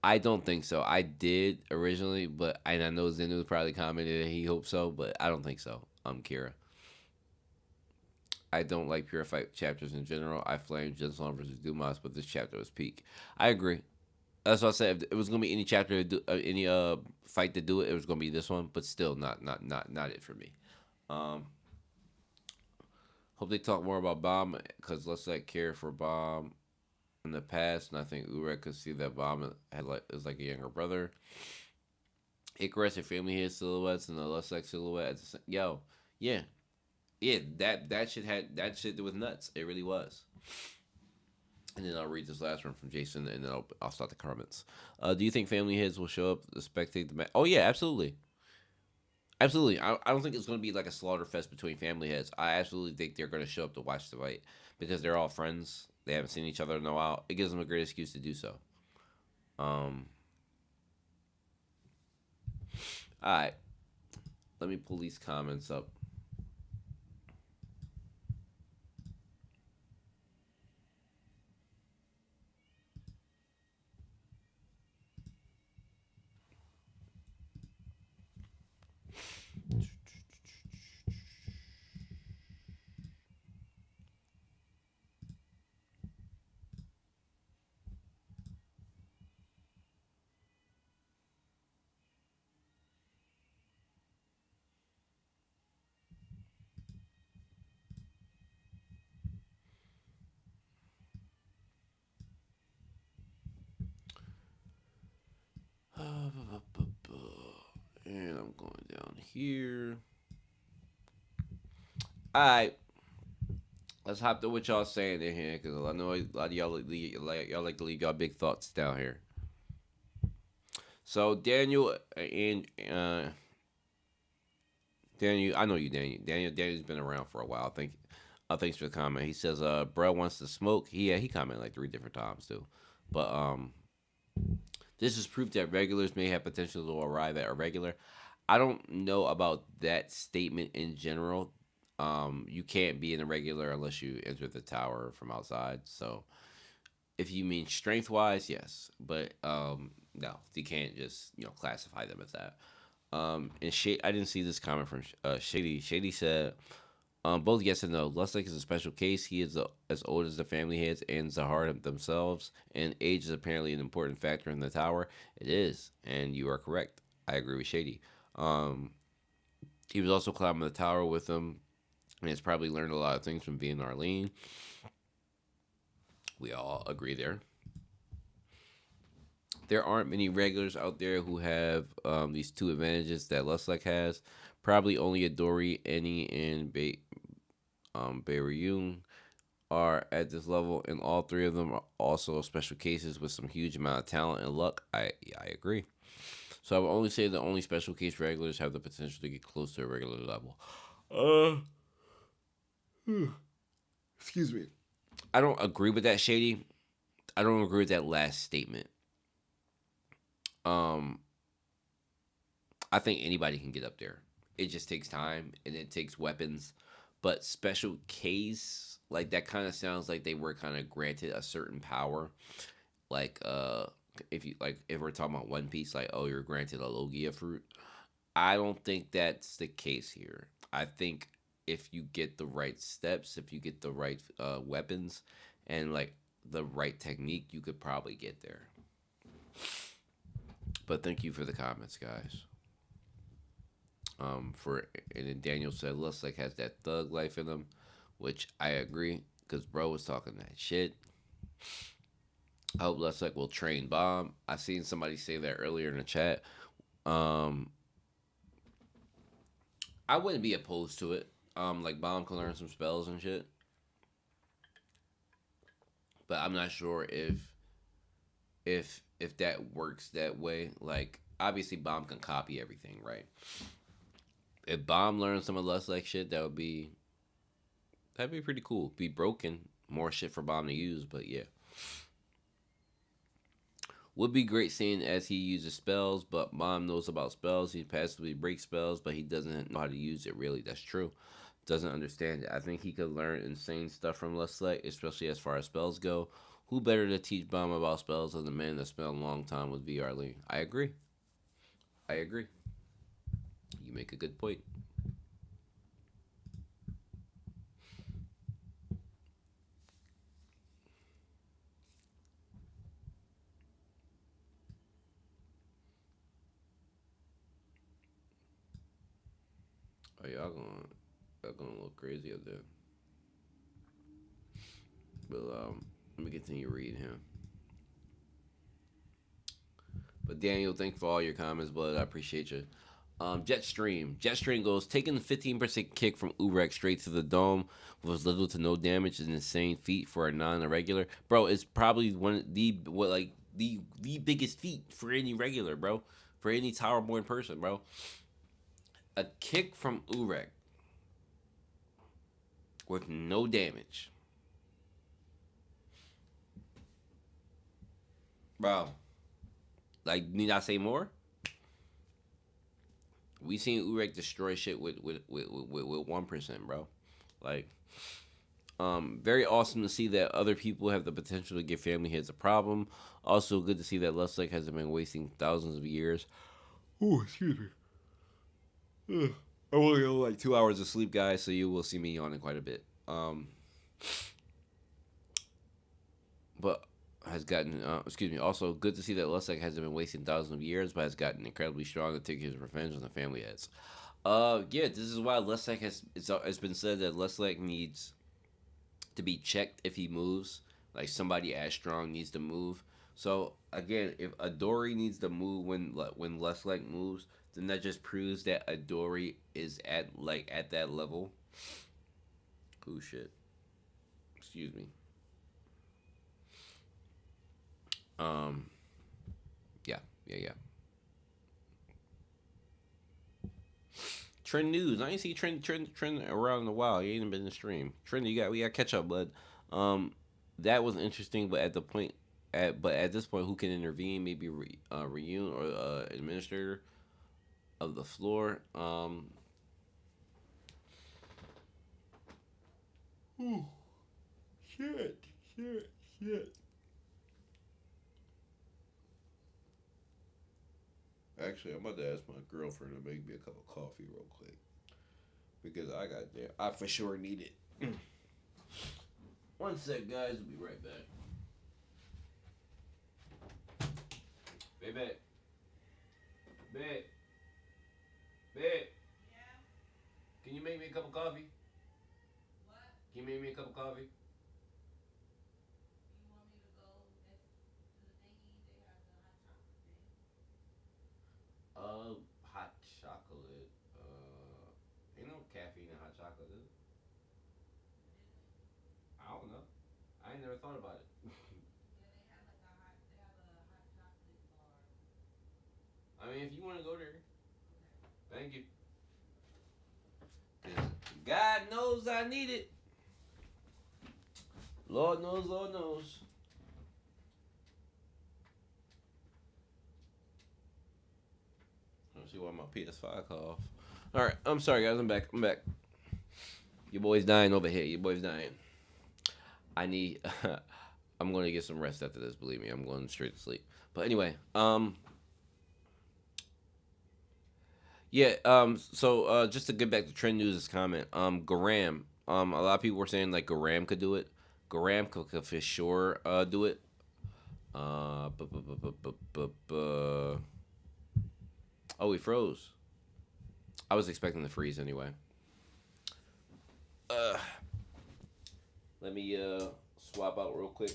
I don't think so. I did originally, but and I know Zenu probably commented that he hoped so, but I don't think so. Kira. I don't like pure fight chapters in general. I flamed Jensen versus Dumas, but this chapter was peak. I agree. That's what I said. If it was gonna be any chapter, to do, any fight to do it, it was gonna be this one. But still, not it for me. Um, Hope they talk more about Bomb because let's like care for Bomb in the past, and I think Urek could see that Bomb had like is like a younger brother. Icarus and family his silhouettes and the Lusek silhouette. Yo, yeah, yeah. That shit was nuts. It really was. And then I'll read this last one from Jason, and then I'll start the comments. Do you think family heads will show up to spectate the match? Oh yeah, absolutely, absolutely. I don't think it's going to be like a slaughter fest between family heads. I absolutely think they're going to show up to watch the fight because they're all friends. They haven't seen each other in a while. It gives them a great excuse to do so. Um. All right, let me pull these comments up. And I'm going down here. All right, let's hop to what y'all saying in here because I know a lot of y'all like to leave y'all big thoughts down here. So Daniel and Daniel, I know you, Daniel's been around for a while. Thanks for the comment. He says, bro wants to smoke. He commented like 3 different times too, but this is proof that regulars may have potential to arrive at a regular. I don't know about that statement in general. You can't be in a regular unless you enter the tower from outside. So if you mean strength wise, yes, but no, you can't just classify them as that. And I didn't see this comment from Shady. Shady said, both yes and no. Lustig is a special case. He is as old as the family heads and Zahar themselves, and age is apparently an important factor in the tower. It is, and you are correct. I agree with Shady. He was also climbing the tower with them, and has probably learned a lot of things from being Arlene. We all agree there. There aren't many regulars out there who have these 2 advantages that Lustig has. Probably only Adori, Annie, and Beirut are at this level, and all 3 of them are also special cases with some huge amount of talent and luck. I agree. So I would only say the only special case regulars have the potential to get close to a regular level. Excuse me. I don't agree with that, Shady. I don't agree with that last statement. I think anybody can get up there. It just takes time and it takes weapons. But special case, like that kind of sounds like they were kind of granted a certain power. Like if we're talking about One Piece, like you're granted a Logia fruit. I don't think that's the case here. I think if you get the right steps, if you get the right weapons, and like the right technique, you could probably get there. But thank you for the comments, guys. For and then Daniel said looks like has that thug life in him, which I agree because bro was talking that shit. I hope Leslie will train Bomb. I seen somebody say that earlier in the chat. Um, I wouldn't be opposed to it. Like Bomb can learn some spells and shit, but I'm not sure if that works that way. Like obviously Bomb can copy everything, right? If Bomb learns some of Leslie shit, that'd be pretty cool. Be broken, more shit for Bomb to use, but yeah. Would be great seeing as he uses spells, but Mom knows about spells. He passively breaks spells, but he doesn't know how to use it really. That's true. Doesn't understand it. I think he could learn insane stuff from Leslie, especially as far as spells go. Who better to teach Bomb about spells than the man that spent a long time with VR Lee? I agree. I agree. You make a good point. Oh, y'all gonna look crazy up there. But let me continue reading here. But Daniel, thank you for all your comments, bud. I appreciate you. Jetstream goes taking the 15% kick from Urek straight to the dome with little to no damage is an insane feat for a non-regular. Bro, it's probably one of the biggest feat for any regular, bro. For any Towerborn person, bro. A kick from Urek with no damage. Bro. Like, need I say more? We seen Urek destroy shit with 1%, bro. Like, very awesome to see that other people have the potential to give family hits a problem. Also, good to see that Lustig hasn't been wasting thousands of years. Oh, excuse me. Ugh. I only got like 2 hours of sleep, guys, so you will see me yawning quite a bit. But has gotten, also good to see that Lustig hasn't been wasting thousands of years, but has gotten incredibly strong to take his revenge on the family heads. Yeah, this is why Lustig it's been said that Lustig needs to be checked if he moves. Like somebody as strong needs to move. So again, if Adori needs to move when Lustig moves, then that just proves that Adori is at that level. Oh shit. Excuse me. Yeah. Trend news. I ain't see trend around in a while. You ain't been in the stream. Trend, we got catch up, bud. That was interesting, but at this point, who can intervene? Maybe Reun or administrator of the floor. Ooh, shit. Actually, I'm about to ask my girlfriend to make me a cup of coffee real quick because I for sure need it. One sec, guys. We'll be right back. Baby. Babe. Can you make me a cup of coffee? What? Can you make me a cup of coffee? Hot chocolate. Ain't no caffeine in hot chocolate, is it? I don't know. I ain't never thought about it. I mean, if you want to go there, thank you. 'Cause God knows I need it. Lord knows. Let's see why my PS5 call off. All right, I'm sorry, guys. I'm back. Your boy's dying over here. I need. I'm going to get some rest after this. Believe me, I'm going straight to sleep. But anyway, yeah. So just to get back to Trend News' comment, Garam. A lot of people were saying like Garam could do it. Garam could for sure do it. Oh, he froze. I was expecting to freeze anyway. Uh, Let me swap out real quick.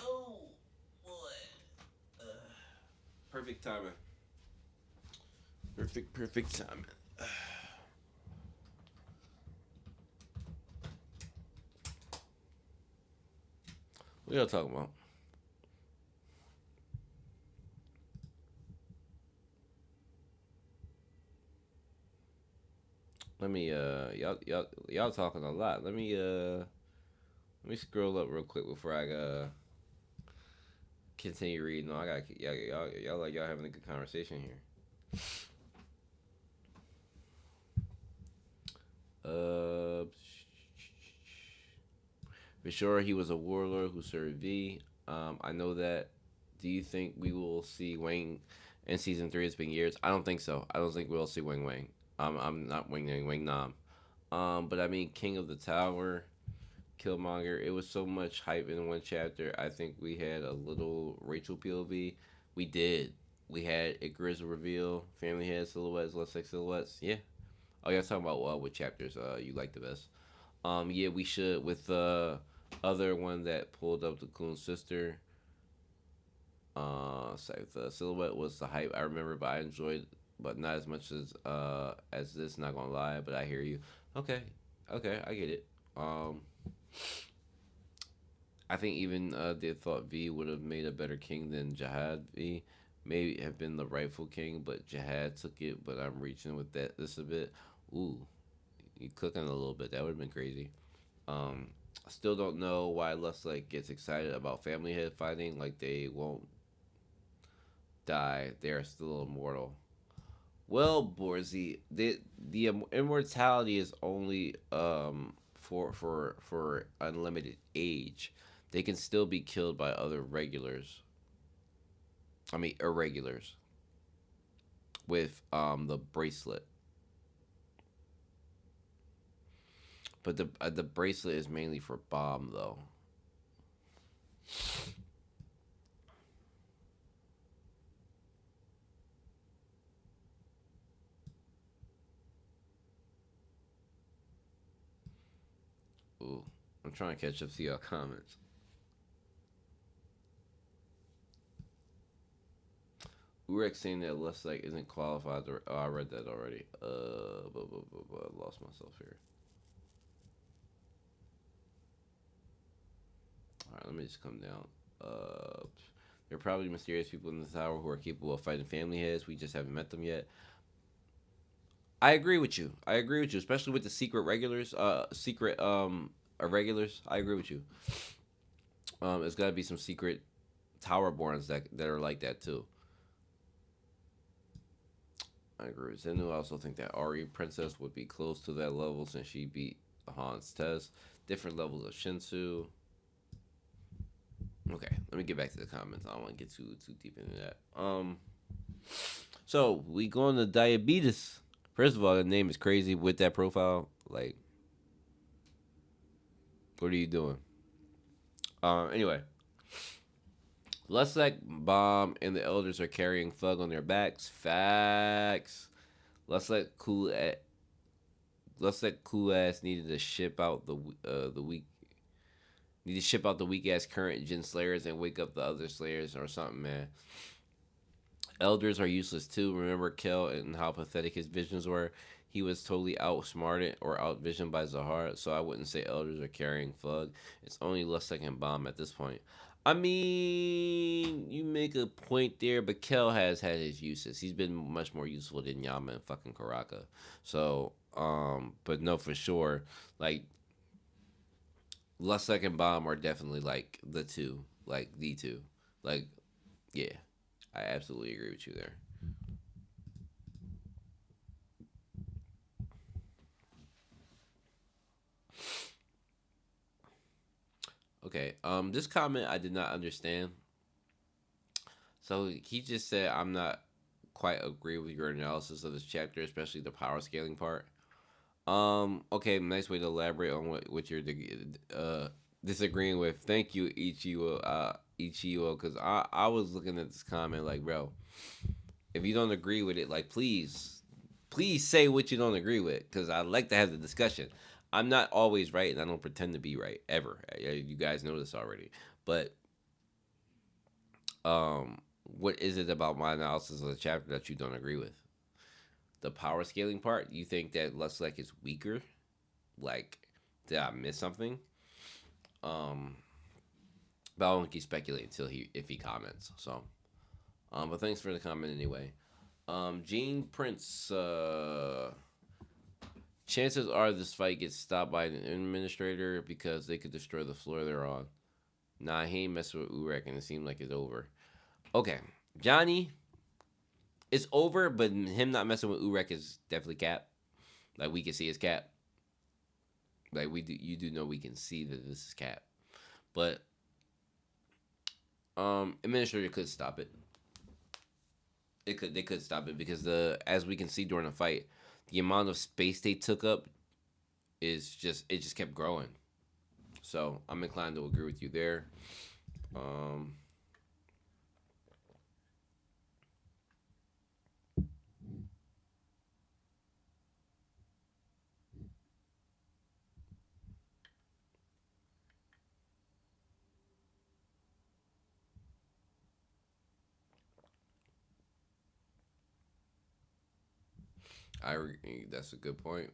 Oh boy. Perfect timing. Perfect timing. What y'all talking about? Let me y'all talking a lot. Let me scroll up real quick before I continue reading. No, I got y'all like y'all having a good conversation here. Uh, for sure, he was a warlord who served V. I know that. Do you think we will see Wang in season 3? It's been years. I don't think so. I don't think we'll see Wang Wang. I'm not Wang Nam. But I mean, King of the Tower, Killmonger. It was so much hype in one chapter. I think we had a little Rachel POV. We did. We had a Grizz reveal. Family head silhouettes, less like silhouettes. Yeah. Oh, yeah. Talking about what chapters you like the best. Yeah, we should with the other one that pulled up the Coon sister. So the silhouette was the hype I remember, but I enjoyed, but not as much as this. Not gonna lie, but I hear you. Okay, okay, I get it. I think even they thought V would have made a better king than Jihad V. Maybe have been the rightful king, but Jihad took it. But I'm reaching with that this a bit. Ooh, you cooking a little bit. That would have been crazy. Um, I still don't know why Lustlike gets excited about family head fighting. Like they won't die. They are still immortal. Well, Borzy, the immortality is only for unlimited age. They can still be killed by other regulars. I mean irregulars with the bracelet. But the bracelet is mainly for bomb though. Ooh, I'm trying to catch up to your comments. Urek saying that Lustlike isn't qualified. Oh, I read that already. I lost myself here. All right, let me just come down. There are probably mysterious people in the tower who are capable of fighting family heads. We just haven't met them yet. I agree with you. I agree with you, especially with the secret regulars. Secret irregulars. I agree with you. It's got to be some secret Towerborns that are like that too. I agree with Zenu. I also think that Ari Princess would be close to that level since she beat Han's test. Different levels of Shinsu. Okay, let me get back to the comments. I don't want to get too deep into that. So we going to diabetes. First of all, the name is crazy with that profile. Like, what are you doing? Anyway, Lustlike, Bomb, and the elders are carrying Thug on their backs. Facts. Lustlike cool ass needed to ship out the weak. Need to ship out the weak ass current gen slayers and wake up the other slayers or something, man. Elders are useless too. Remember Kel and how pathetic his visions were? He was totally outsmarted or outvisioned by Zahar, so I wouldn't say elders are carrying Thug. It's only Lustlike and Bomb at this point. I mean, you make a point there, but Kel has had his uses. He's been much more useful than Yama and fucking Karaka. So, but no, for sure, like Lustlike and Bomb are definitely like the two, like the two, like yeah. I absolutely agree with you there. Okay. This comment I did not understand. So he just said I'm not quite agree with your analysis of this chapter, especially the power scaling part. Okay, nice way to elaborate on what you're disagreeing with. Thank you, Ichigo. Ichigo, because I was looking at this comment like, bro, if you don't agree with it, like, please say what you don't agree with, because I like to have the discussion. I'm not always right, and I don't pretend to be right ever. You guys know this already. But what is it about my analysis of the chapter that you don't agree with? The power scaling part? You think that Lustlek is weaker? Like, did I miss something? Um, but I won't keep speculating until if he comments. So, but thanks for the comment anyway. Gene Prince. Chances are this fight gets stopped by an administrator because they could destroy the floor they're on. Nah, he ain't messing with Urek, and it seemed like it's over. Okay, Johnny, it's over, but him not messing with Urek is definitely cap. Like, we can see his cap. Like, you do know we can see that this is cap. But administrator could stop it. They could stop it because as we can see during the fight, the amount of space they took up it just kept growing. So I'm inclined to agree with you there. Um, that's a good point.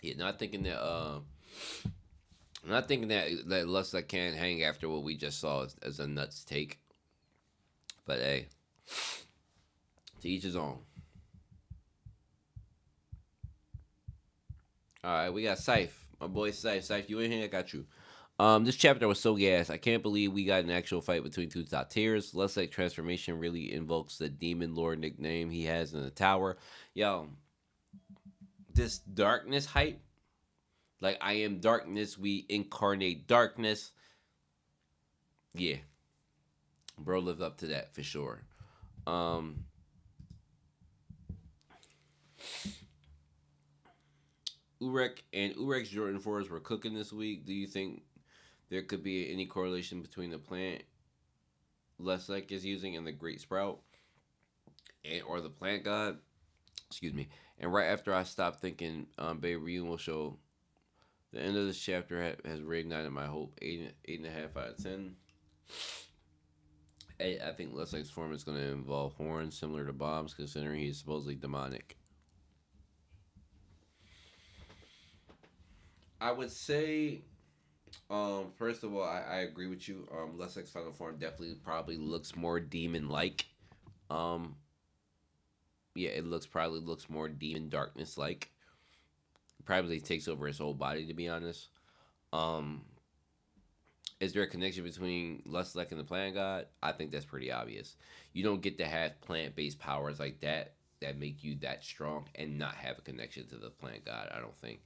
Yeah, not thinking that Lust can't hang after what we just saw as a nuts take. But hey, to each his own. All right, we got Scythe, my boy Scythe. Scythe, you in here? I got you. This chapter was so gas. I can't believe we got an actual fight between two top tiers. Lustlek transformation really invokes the Demon Lord nickname he has in the tower. Yo, this darkness hype, like I am darkness, we incarnate darkness. Yeah, bro lived up to that for sure. Um, Urek and Urek's Jordan 4s were cooking this week. Do you think there could be any correlation between the plant Lustlek is using and the Great Sprout, or the plant god? Excuse me. And right after I stopped thinking, Bay Reunion will show. The end of this chapter has reignited my hope. 8.5 out of 10. I think Lustlek's form is going to involve horns similar to Bombs, considering he's supposedly demonic. I would say, first of all, I agree with you. Lustlek's final form definitely probably looks more demon-like. Um, yeah, probably looks more demon darkness-like. Probably takes over his whole body, to be honest. Um, is there a connection between Lustlek and the plant god? I think that's pretty obvious. You don't get to have plant based powers like that make you that strong and not have a connection to the plant god. I don't think.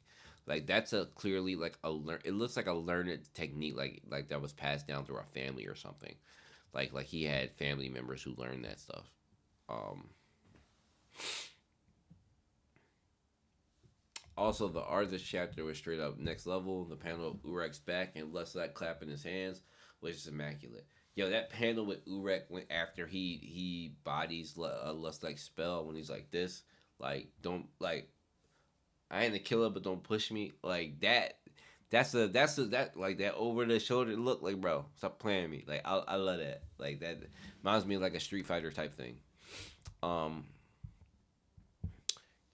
Like that's a clearly like a learn. It looks like a learned technique, like that was passed down through a family or something. Like he had family members who learned that stuff. Um, Also, the artist chapter was straight up next level. The panel of Urek's back and Lustlek clapping his hands was just immaculate. Yo, that panel with Urek went after he bodies Lustlek's spell when he's like this, like don't like I ain't the killer, but don't push me like that. That like that over the shoulder look like bro. Stop playing me. Like I love that. Like that reminds me of like a Street Fighter type thing. Um,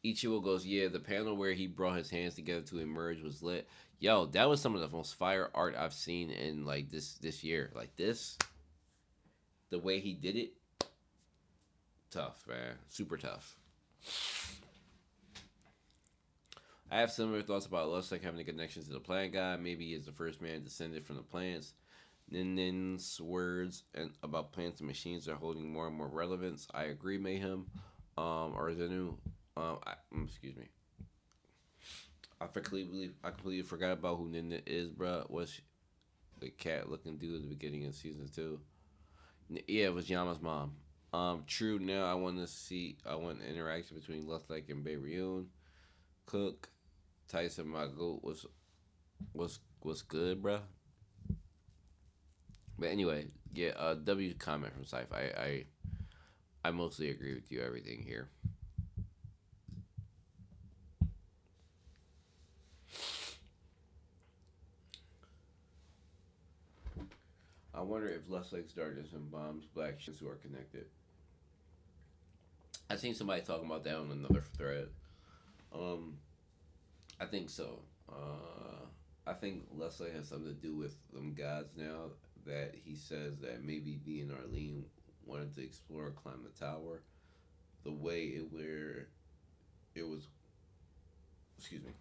Ichigo goes, yeah, the panel where he brought his hands together to emerge was lit. Yo, that was some of the most fire art I've seen in like this year. Like this, the way he did it, tough, man, super tough. I have similar thoughts about Lustlek having a connection to the plant god. Maybe he is the first man descended from the plants. Nin's words and about plants and machines are holding more and more relevance. I agree, Mayhem. Or Zenu. Excuse me. I completely forgot about who Ninja is, bro. Was the cat looking dude at the beginning of season 2? Yeah, it was Yama's mom. True. Now I want the interaction between Lustlek and Bayryun. Cook. Tyson, my goat, was good, bruh. But anyway, yeah. W comment from Sci-Fi. I mostly agree with you. Everything here. I wonder if Less Lakes Darkness and Bombs Black Shins who are connected. I seen somebody talking about that on another thread. Um, I think so. I think Leslie has something to do with them gods now. That he says that maybe V and Arlene wanted to explore and climb the tower the way it was. Excuse me.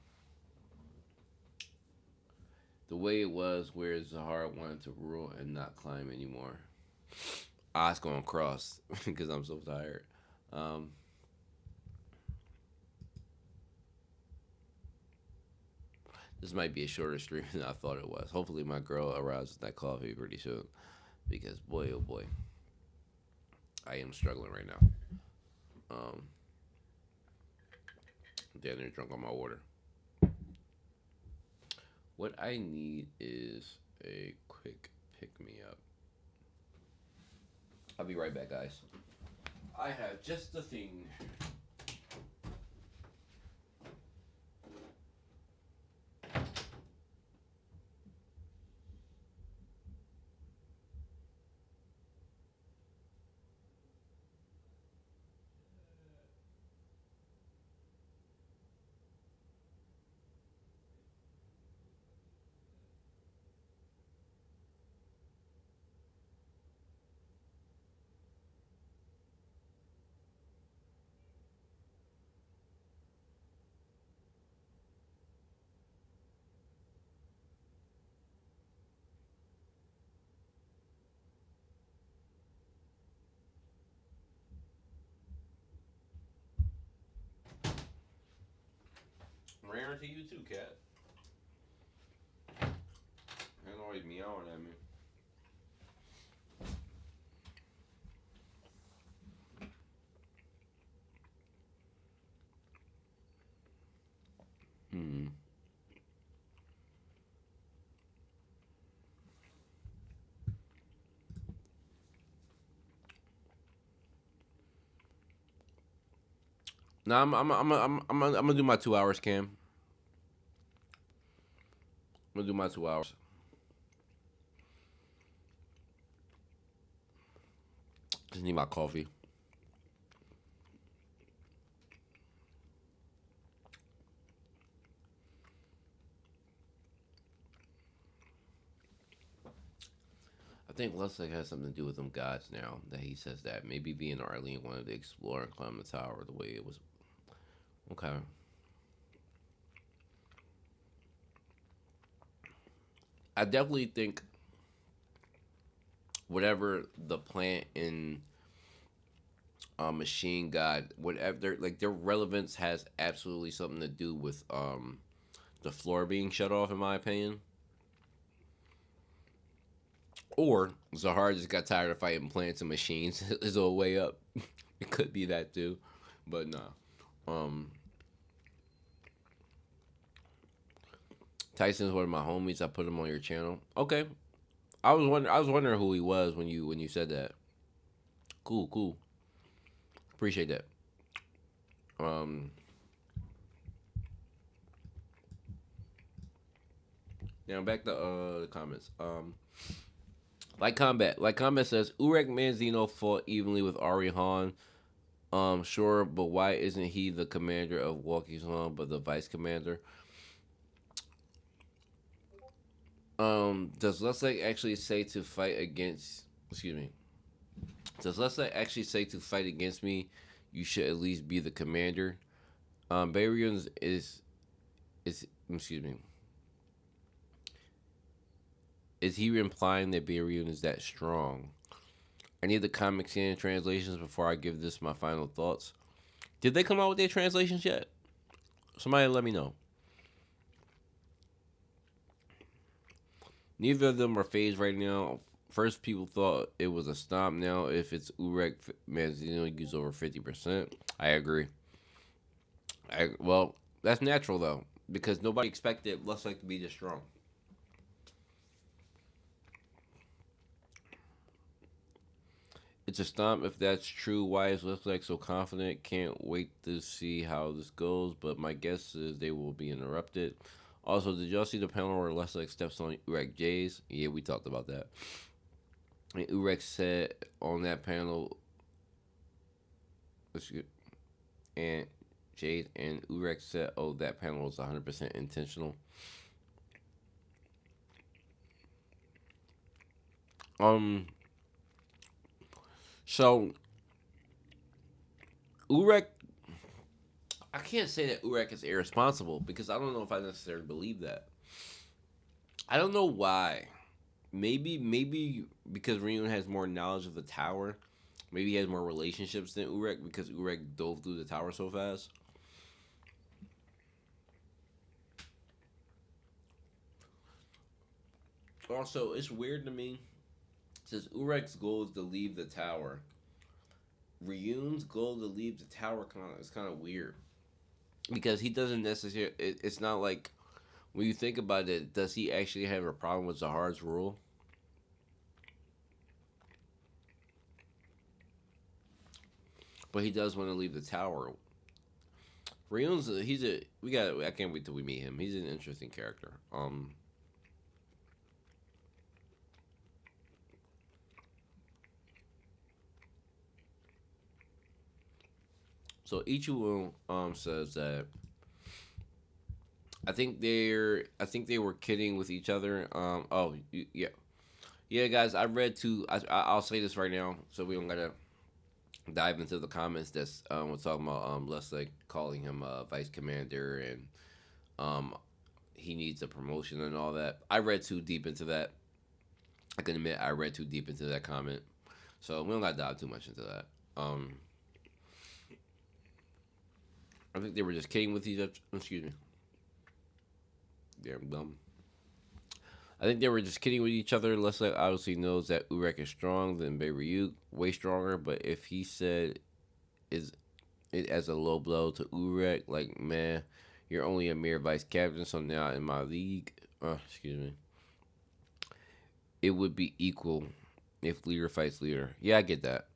The way it was where Zahara wanted to rule and not climb anymore. Eyes going cross because I'm so tired. Um, this might be a shorter stream than I thought it was. Hopefully, my girl arrives with that coffee pretty soon because boy, oh boy, I am struggling right now. Um, Down there drunk on my water. What I need is a quick pick me up. I'll be right back, guys. I have just the thing. Rare to you too, cat. And always meowing at me. Hmm. No, I'm gonna do my 2 hours, Cam. I'm gonna do my 2 hours. Just need my coffee. I think Lustig has something to do with them gods now. That he says that maybe V and Arlene wanted to explore and climb the tower the way it was. Okay. I definitely think whatever the plant in Machine God, whatever like their relevance has absolutely something to do with the floor being shut off, in my opinion. Or Zahar just got tired of fighting plants and machines. His old way up. It could be that too, but no. Um, Tyson's one of my homies. I put him on your channel. Okay, I was wondering who he was when you said that. Cool, cool. Appreciate that. Um, Now back to the comments. Like combat says, Urek Manzino fought evenly with Ari Han. Sure, but why isn't he the commander of Walkie's Lawn, but the vice commander? Does Leslie actually say to fight against? Excuse me. Does Leslie actually say to fight against me? You should at least be the commander. Barians is excuse me. Is he implying that Barian is that strong? I need the comics and translations before I give this my final thoughts. Did they come out with their translations yet? Somebody let me know. Neither of them are phased right now. First, people thought it was a stomp. Now, if it's Urek Manzino, use over 50%. I agree. Well, that's natural though. because nobody expected Lustig to be this strong. It's a stomp if that's true. Why is Lustig so confident? Can't wait to see how this goes, but my guess is they will be interrupted. Also, did y'all see the panel where Lustig steps on Urek J's? Yeah, we talked about that. And Urek said on that panel, and Jade and Urek said, "Oh, that panel was 100% intentional." Um, so Urek, I can't say that Urek is irresponsible because I don't know if I necessarily believe that. I don't know why. Maybe because Ryun has more knowledge of the tower. Maybe he has more relationships than Urek because Urek dove through the tower so fast. Also, it's weird to me. Since Urek's goal is to leave the tower, Ryun's goal to leave the tower is kind of weird because he doesn't necessarily. It's not like when you think about it. Does he actually have a problem with Zahar's rule? But he does want to leave the tower. Ryun's I can't wait till we meet him. He's an interesting character. So Ichigo says that I think they were kidding with each other. Yeah, yeah, guys. I read two. I'll say this right now, so we don't gotta dive into the comments. That's we're talking about Lustig calling him vice commander and um he needs a promotion and all that. I read too deep into that. I can admit I read too deep into that comment, so we don't gotta dive too much into that. I think they were just kidding with each other. Excuse me. Yeah, I'm dumb. I think they were just kidding with each other. Lustig obviously knows that Urek is strong than Beirut, way stronger. But if he said is it as a low blow to Urek, like man, you're only a mere vice captain, so now in my league, excuse me, it would be equal if leader fights leader. Yeah, I get that.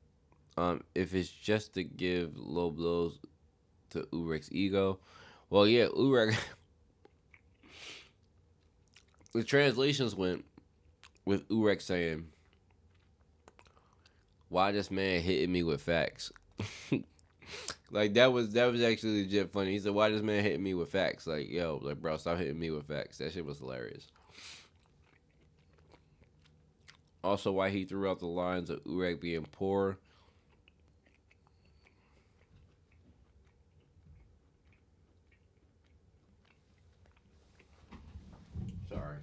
If it's just to give low blows to Urek's ego, well, yeah, Urek. The translations went with Urek saying, "Why this man hitting me with facts?" Like that was actually legit funny. He said, "Why this man hitting me with facts?" Like, yo, like bro, stop hitting me with facts. That shit was hilarious. Also, why he threw out the lines of Urek being poor. Sorry,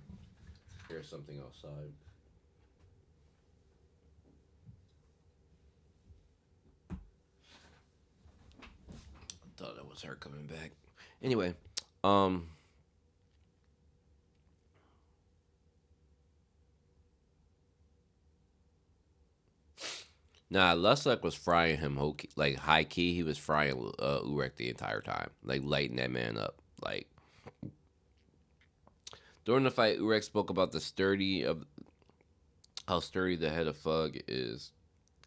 there's something outside. Thought that was her coming back. Anyway, um, nah, Lustig was frying him like high key. He was frying Urek the entire time, like lighting that man up. Like during the fight, Urek spoke about the sturdy of how sturdy the head of Fug is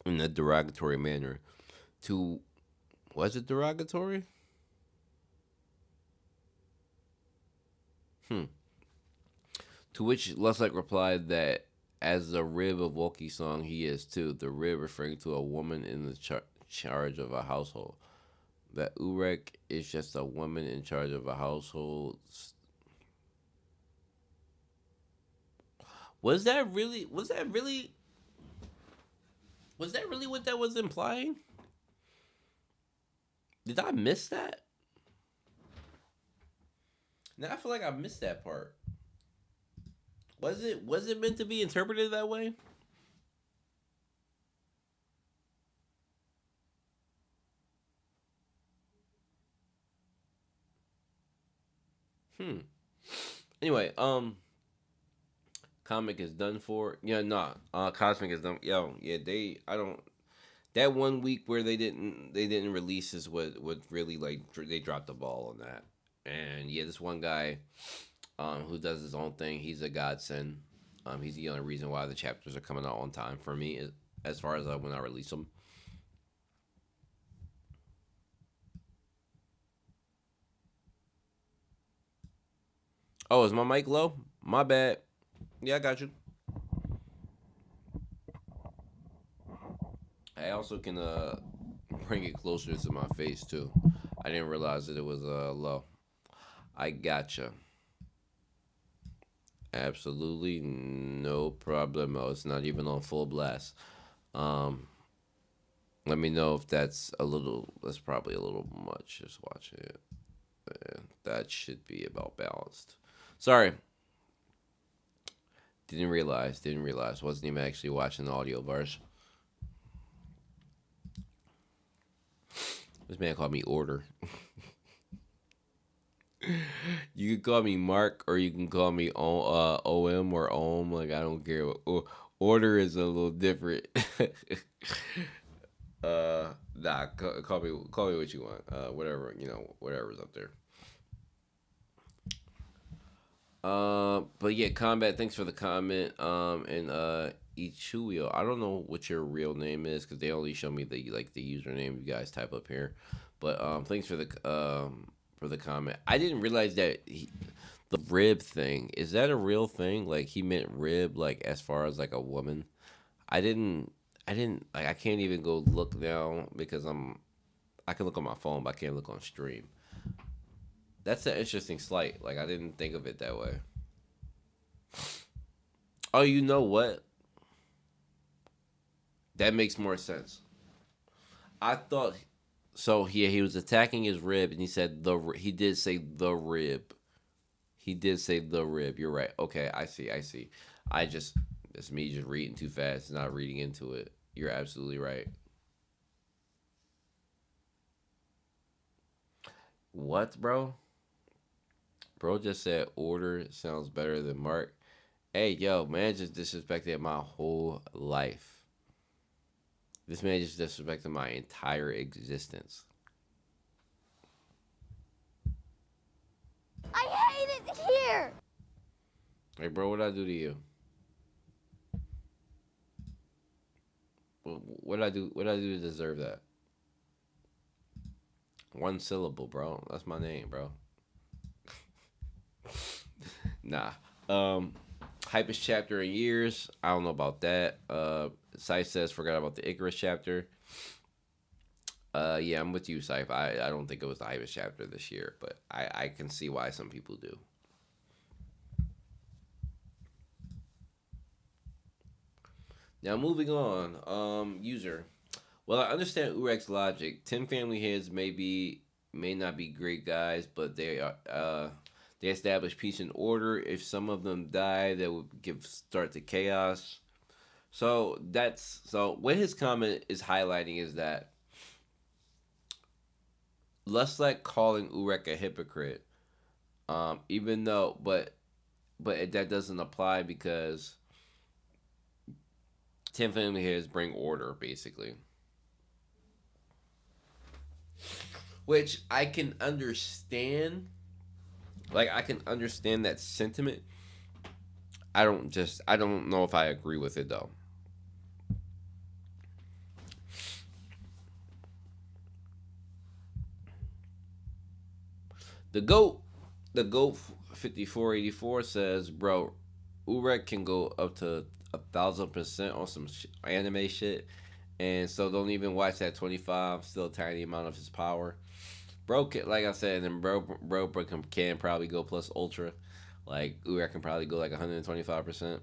in a derogatory manner. To Was it derogatory? Hmm. To which Lustig replied that as the rib of Woki song, he is too. The rib referring to a woman in the charge of a household. That Urek is just a woman in charge of a household. Was that really? Was that really? Was that really what that was implying? Did I miss that? Now I feel like I missed that part. Was it meant to be interpreted that way? Hmm. Anyway, comic is done for. Yeah, nah. Cosmic is done. Yo, yeah, they. I don't. That 1 week where they didn't release is what really like they dropped the ball on that. And yeah, this one guy who does his own thing, he's a godsend. He's the only reason why the chapters are coming out on time for me, as far as when I release them. Oh, is my mic low? My bad. Yeah, I got you. I also can bring it closer to my face too. I didn't realize that it was low. I gotcha. Absolutely no problem. Oh, it's not even on full blast. Um, Let me know if that's a little. That's probably a little much. Just watching it. That should be about balanced. Sorry, didn't realize. Didn't realize. Wasn't even actually watching the audio version. This man called me Order. You can call me Mark, or you can call me OM or OM. Like, I don't care. Order is a little different. Nah, call me what you want. Whatever, whatever's up there. But yeah, Combat. Thanks for the comment. And Ichuyo. I don't know what your real name is because they only show me the username you guys type up here. But thanks for the comment. I didn't realize that the rib thing, is that a real thing? Like, he meant rib, like, as far as like a woman. I didn't like. I can't even go look now because I can look on my phone, but I can't look on stream. That's an interesting slight. Like, I didn't think of it that way. Oh, you know what? That makes more sense. I thought so. Yeah, he was attacking his rib, and he said he did say the rib. He did say the rib. You're right. Okay, I see. I see. I just It's me just reading too fast, not reading into it. You're absolutely right. What, bro? Bro just said order sounds better than Mark. Hey, yo, man just disrespected my whole life. This man just disrespected my entire existence. I hate it here! Hey, bro, what I do to you? What I do? What I do to deserve that? One syllable, bro. That's my name, bro. Nah. Hypest chapter in years. I don't know about that. Scythe says forgot about the Icarus chapter. Yeah, I'm with you, Scythe. I don't think it was the hypest chapter this year, but I can see why some people do. Now moving on. User. Well, I understand Urek's logic. 10 family heads may not be great guys, but they establish peace and order. If some of them die, that would give start to chaos. So what his comment is highlighting is that less like calling Urek a hypocrite. Even though, that doesn't apply because 10 family heads bring order, basically. Which I can understand. Like, I can understand that sentiment. I don't know if I agree with it, though. The GOAT 5484 says, bro, Urek can go up to 1,000% on some anime shit, and so don't even watch that 25. Still a tiny amount of his power. Bro, like I said, and bro can probably go plus ultra. Like, Urek can probably go like 125%.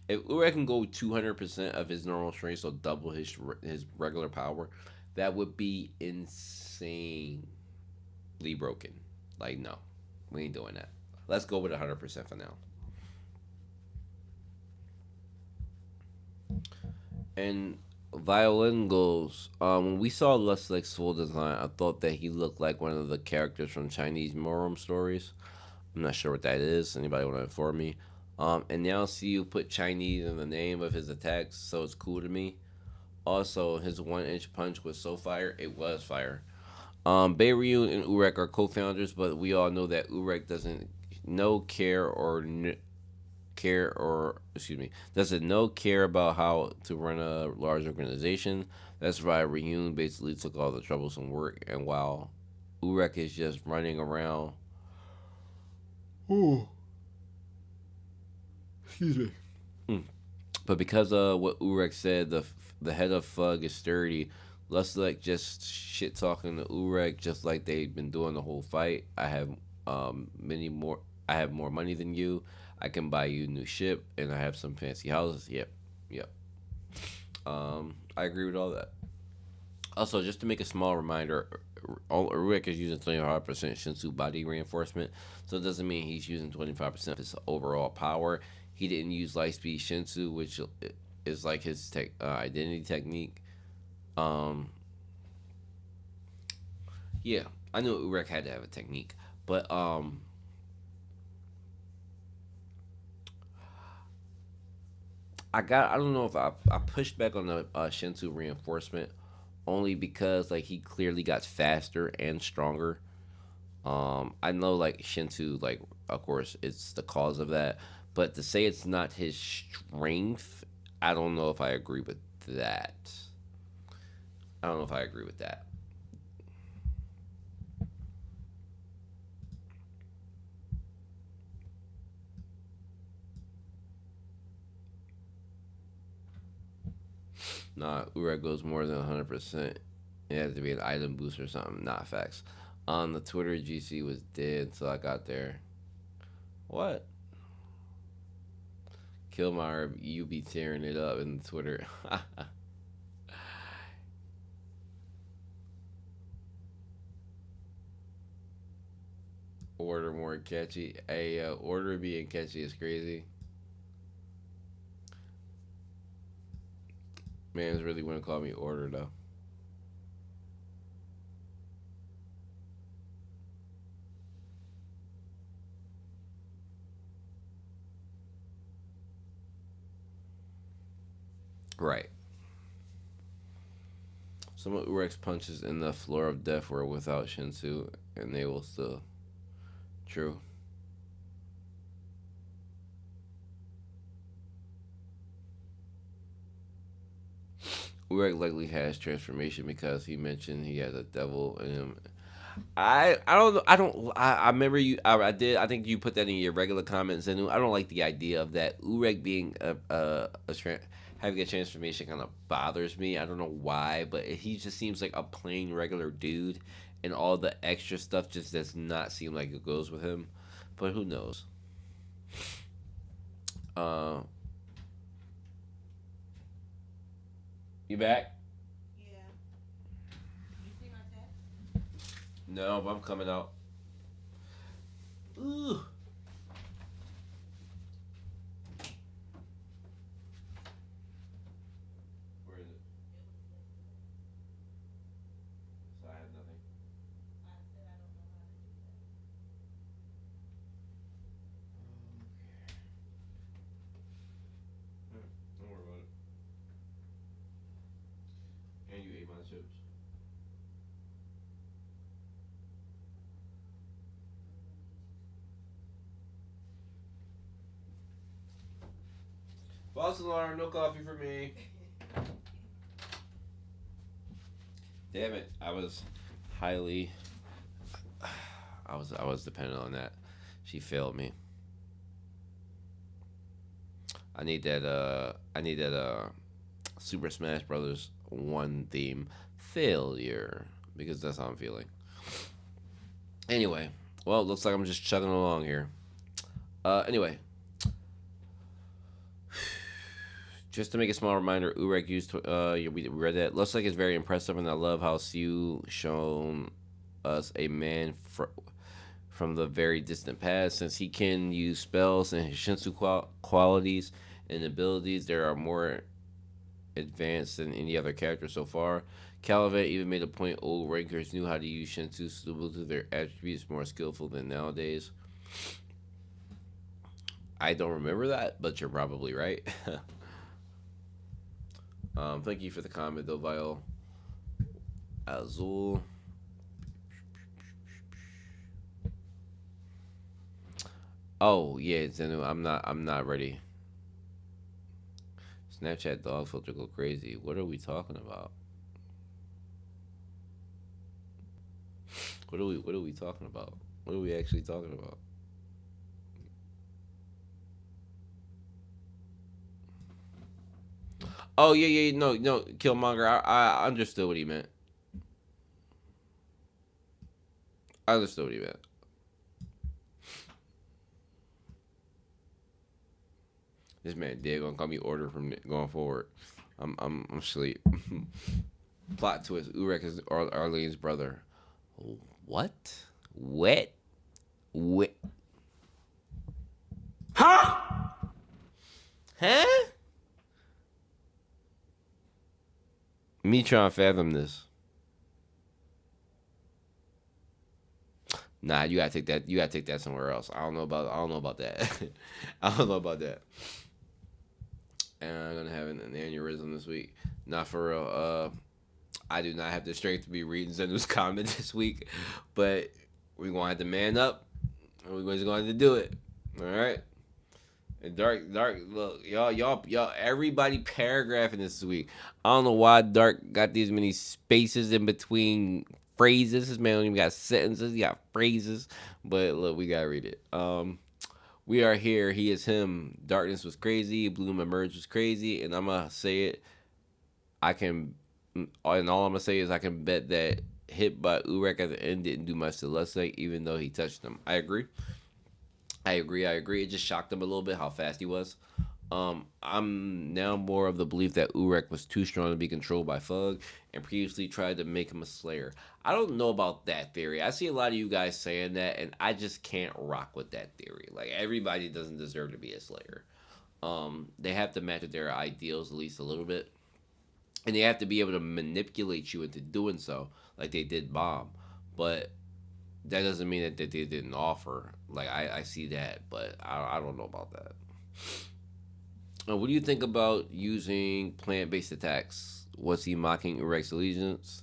If Urek can go 200% of his normal strength, so double his regular power, that would be insanely broken. Like, no, we ain't doing that. Let's go with 100% for now. And Violin goes, when we saw Lusleg's full design, I thought that he looked like one of the characters from Chinese Morum stories. I'm not sure what that is. Anybody want to inform me? And now see you put Chinese in the name of his attacks, so it's cool to me. Also, his 1-inch punch was so fire. It was fire. Beirut and Urek are co-founders, but we all know that Urek doesn't know care or excuse me doesn't know care about how to run a large organization. That's why Ryun basically took all the troublesome work, and while Urek is just running around. Ooh, excuse me. But because of what Urek said, the head of Fug is sturdy. Lustek just shit talking to Urek, just like they've been doing the whole fight. I have many more. I have more money than you. I can buy you a new ship, and I have some fancy houses. Yep, yep. I agree with all that. Also, just to make a small reminder, Urek is using 25% Shinsu body reinforcement, so it doesn't mean he's using 25% of his overall power. He didn't use Lightspeed Shinsu, which is like his identity technique. Um, yeah, I knew Urek had to have a technique, but I don't know if I pushed back on the Shinsu reinforcement only because like he clearly got faster and stronger. I know like Shinsu, like of course it's the cause of that, but to say it's not his strength, I don't know if I agree with that. I don't know if I agree with that. Nah, Urek goes more than 100%. It has to be an item boost or something. Not facts. On the Twitter, GC was dead until I got there. What? Killmeyer, you be tearing it up in Twitter. Order more catchy. Hey, order being catchy is crazy. Man's really want to call me order though. Right. Some of Urek's punches in the floor of death were without Shinsu, and they will still. True. Urek likely has transformation because he mentioned he has a devil in him. I don't know. I remember you. I did. I think you put that in your regular comments, and I don't like the idea of that. Urek being having a transformation kind of bothers me. I don't know why, but he just seems like a plain regular dude, and all the extra stuff just does not seem like it goes with him. But who knows? Uh, you back? No, but I'm coming out. Ooh. Where is it? So I have nothing. Don't worry about it. And you ate my chips. False alarm, no coffee for me. Damn it. Highly I was dependent on that. She failed me. I need that Super Smash Brothers 1 theme failure because that's how I'm feeling. Anyway, well, it looks like I'm just chugging along here. Anyway, just to make a small reminder, Urek used we read that. Looks like it's very impressive, and I love how Siu shown us a man from the very distant past. Since he can use spells and his Shinsu qualities and abilities, there are more advanced than any other character so far. Calavant even made a point old rankers knew how to use Shinsu suitable to their attributes more skillful than nowadays. I don't remember that, but you're probably right. Thank you for the comment, though, Vile Azul. Oh yeah, Zenu. I'm not ready. Snapchat dog filter go crazy. What are we talking about? What are we talking about? What are we actually talking about? Oh yeah, no, Killmonger. I understood what he meant. I understood what he meant. This man dead gonna call me order from going forward. I'm asleep. Plot twist: Urek is Arlene's brother. What? Wet? Wet? Huh? Me trying to fathom this. Nah, you gotta take that. You gotta take that somewhere else. I don't know about. I don't know about that. I don't know about that. And I'm gonna have an aneurysm this week. Not for real. I do not have the strength to be reading Zenu's comment this week, but we're gonna have to man up. And we're just going to do it. All right. And Dark, look, y'all, everybody paragraphing this week. I don't know why Dark got these many spaces in between phrases. This man don't even got sentences. He got phrases. But look, we gotta read it. We are here. He is him. Darkness was crazy. Bloom emerged was crazy. And I'm gonna say it. And all I'm gonna say is I can bet that hit by Urek at the end didn't do much to Lustig, even though he touched him. I agree. It just shocked him a little bit how fast he was. I'm now more of the belief that Urek was too strong to be controlled by Fug and previously tried to make him a slayer. I don't know about that theory. I see a lot of you guys saying that, and I just can't rock with that theory. Like, everybody doesn't deserve to be a slayer. They have to match their ideals at least a little bit. And they have to be able to manipulate you into doing so, like they did Bomb. But that doesn't mean that they didn't offer. Like, I see that, but I don't know about that. What do you think about using plant-based attacks? Was he mocking Urek's allegiance,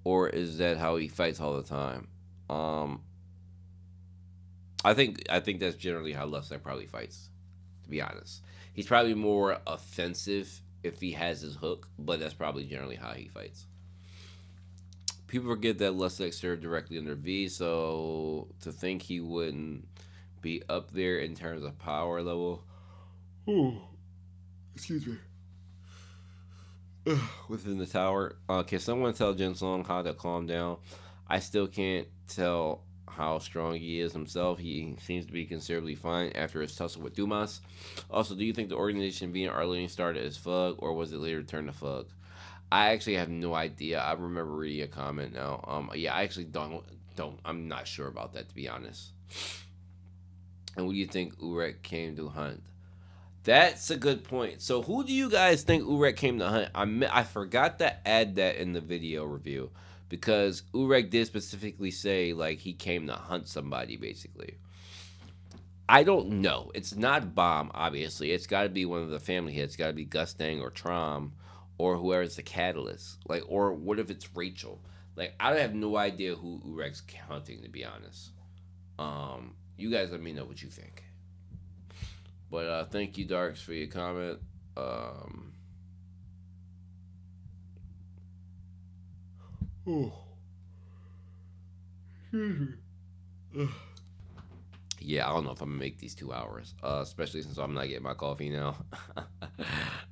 or is that how he fights all the time? I think that's generally how Lustig probably fights. To be honest, he's probably more offensive if he has his hook, but that's probably generally how he fights. People forget that Lustig served directly under V, so to think he wouldn't be up there in terms of power level. Excuse me. Within the tower. Can someone tell Jinsong how to calm down? I still can't tell how strong he is himself. He seems to be considerably fine after his tussle with Dumas. Also, do you think the organization being Arlene started as Fug, or was it later turned to Fug? I actually have no idea. I remember reading a comment now. Yeah, I actually don't. I'm not sure about that, to be honest. And what do you think Urek came to hunt? That's a good point. So, who do you guys think Urek came to hunt? I forgot to add that in the video review because Urek did specifically say like he came to hunt somebody, basically. I don't know. It's not Bomb, obviously. It's got to be one of the family heads. It's got to be Gustang or Trom or whoever's the catalyst. Like, or what if it's Rachel? Like, I have no idea who Urek's hunting, to be honest. You guys let me know what you think. But thank you, Darks, for your comment. Yeah, I don't know if I'm gonna make these 2 hours, especially since I'm not getting my coffee now.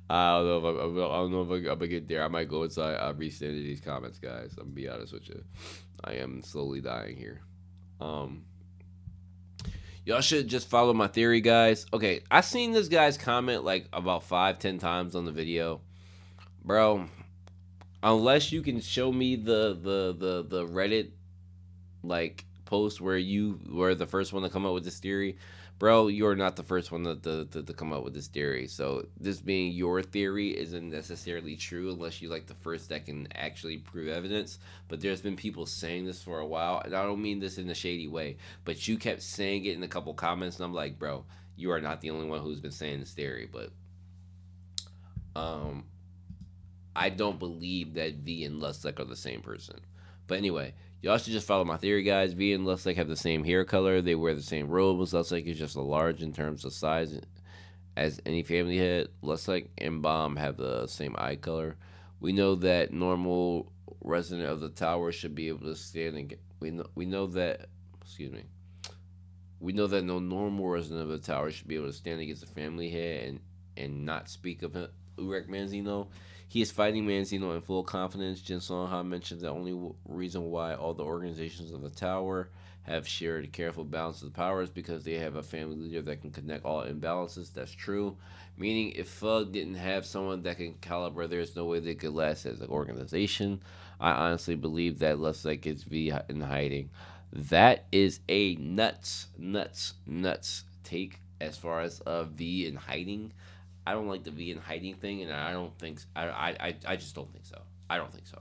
I don't know if I'm gonna get there. I might go inside. I'll resend these comments, guys. I'm gonna be honest with you. I am slowly dying here. Y'all should just follow my theory, guys. Okay, I seen this guy's comment like about 5-10 times on the video, bro. Unless you can show me the Reddit like post where you were the first one to come up with this theory, bro, you're not the first one to come up with this theory. So this being your theory isn't necessarily true unless you like the first that can actually prove evidence. But there's been people saying this for a while, and I don't mean this in a shady way, but you kept saying it in a couple comments, and I'm like, bro, you are not the only one who's been saying this theory. But I don't believe that V and Lustig are the same person. But anyway, y'all should just follow my theory, guys. V and Lustig have the same hair color. They wear the same robes. Lustig is just a large in terms of size as any family head. Lustig and Bomb have the same eye color. We know that normal resident of the tower should be able to stand and get. We know that. Excuse me. We know that no normal resident of the tower should be able to stand against a family head and not speak of Urek Manzino. He is fighting Manzino in full confidence. Jin Songha mentioned the only reason why all the organizations of the tower have shared a careful balance of the power is because they have a family leader that can connect all imbalances. That's true. Meaning, if Fug didn't have someone that can calibrate, there's no way they could last as an organization. I honestly believe that Lustig gets V in hiding. That is a nuts take as far as V in hiding. I don't like the V in hiding thing, and I don't think I just don't think so. I don't think so.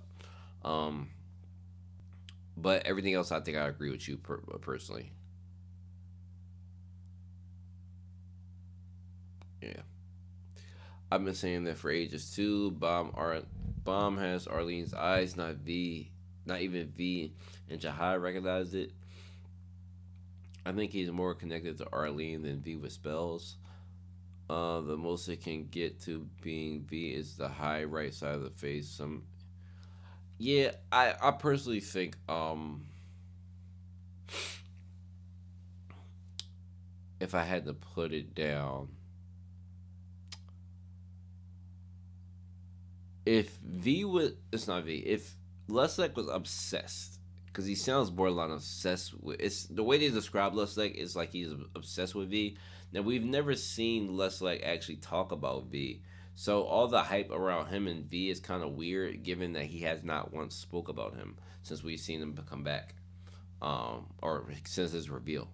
But everything else, I think I agree with you personally. Yeah, I've been saying that for ages too. Bomb has Arlene's eyes, not V, not even V, and Jahai recognized it. I think he's more connected to Arlene than V with spells. The most it can get to being V is the high right side of the face. Yeah, I personally think if I had to put it down, if V was it's not V, if Lustig was obsessed, because he sounds borderline obsessed with it's the way they describe Lustig is like he's obsessed with V. Now we've never seen Lustig actually talk about V. So all the hype around him and V is kind of weird, given that he has not once spoke about him since we've seen him come back, or since his reveal.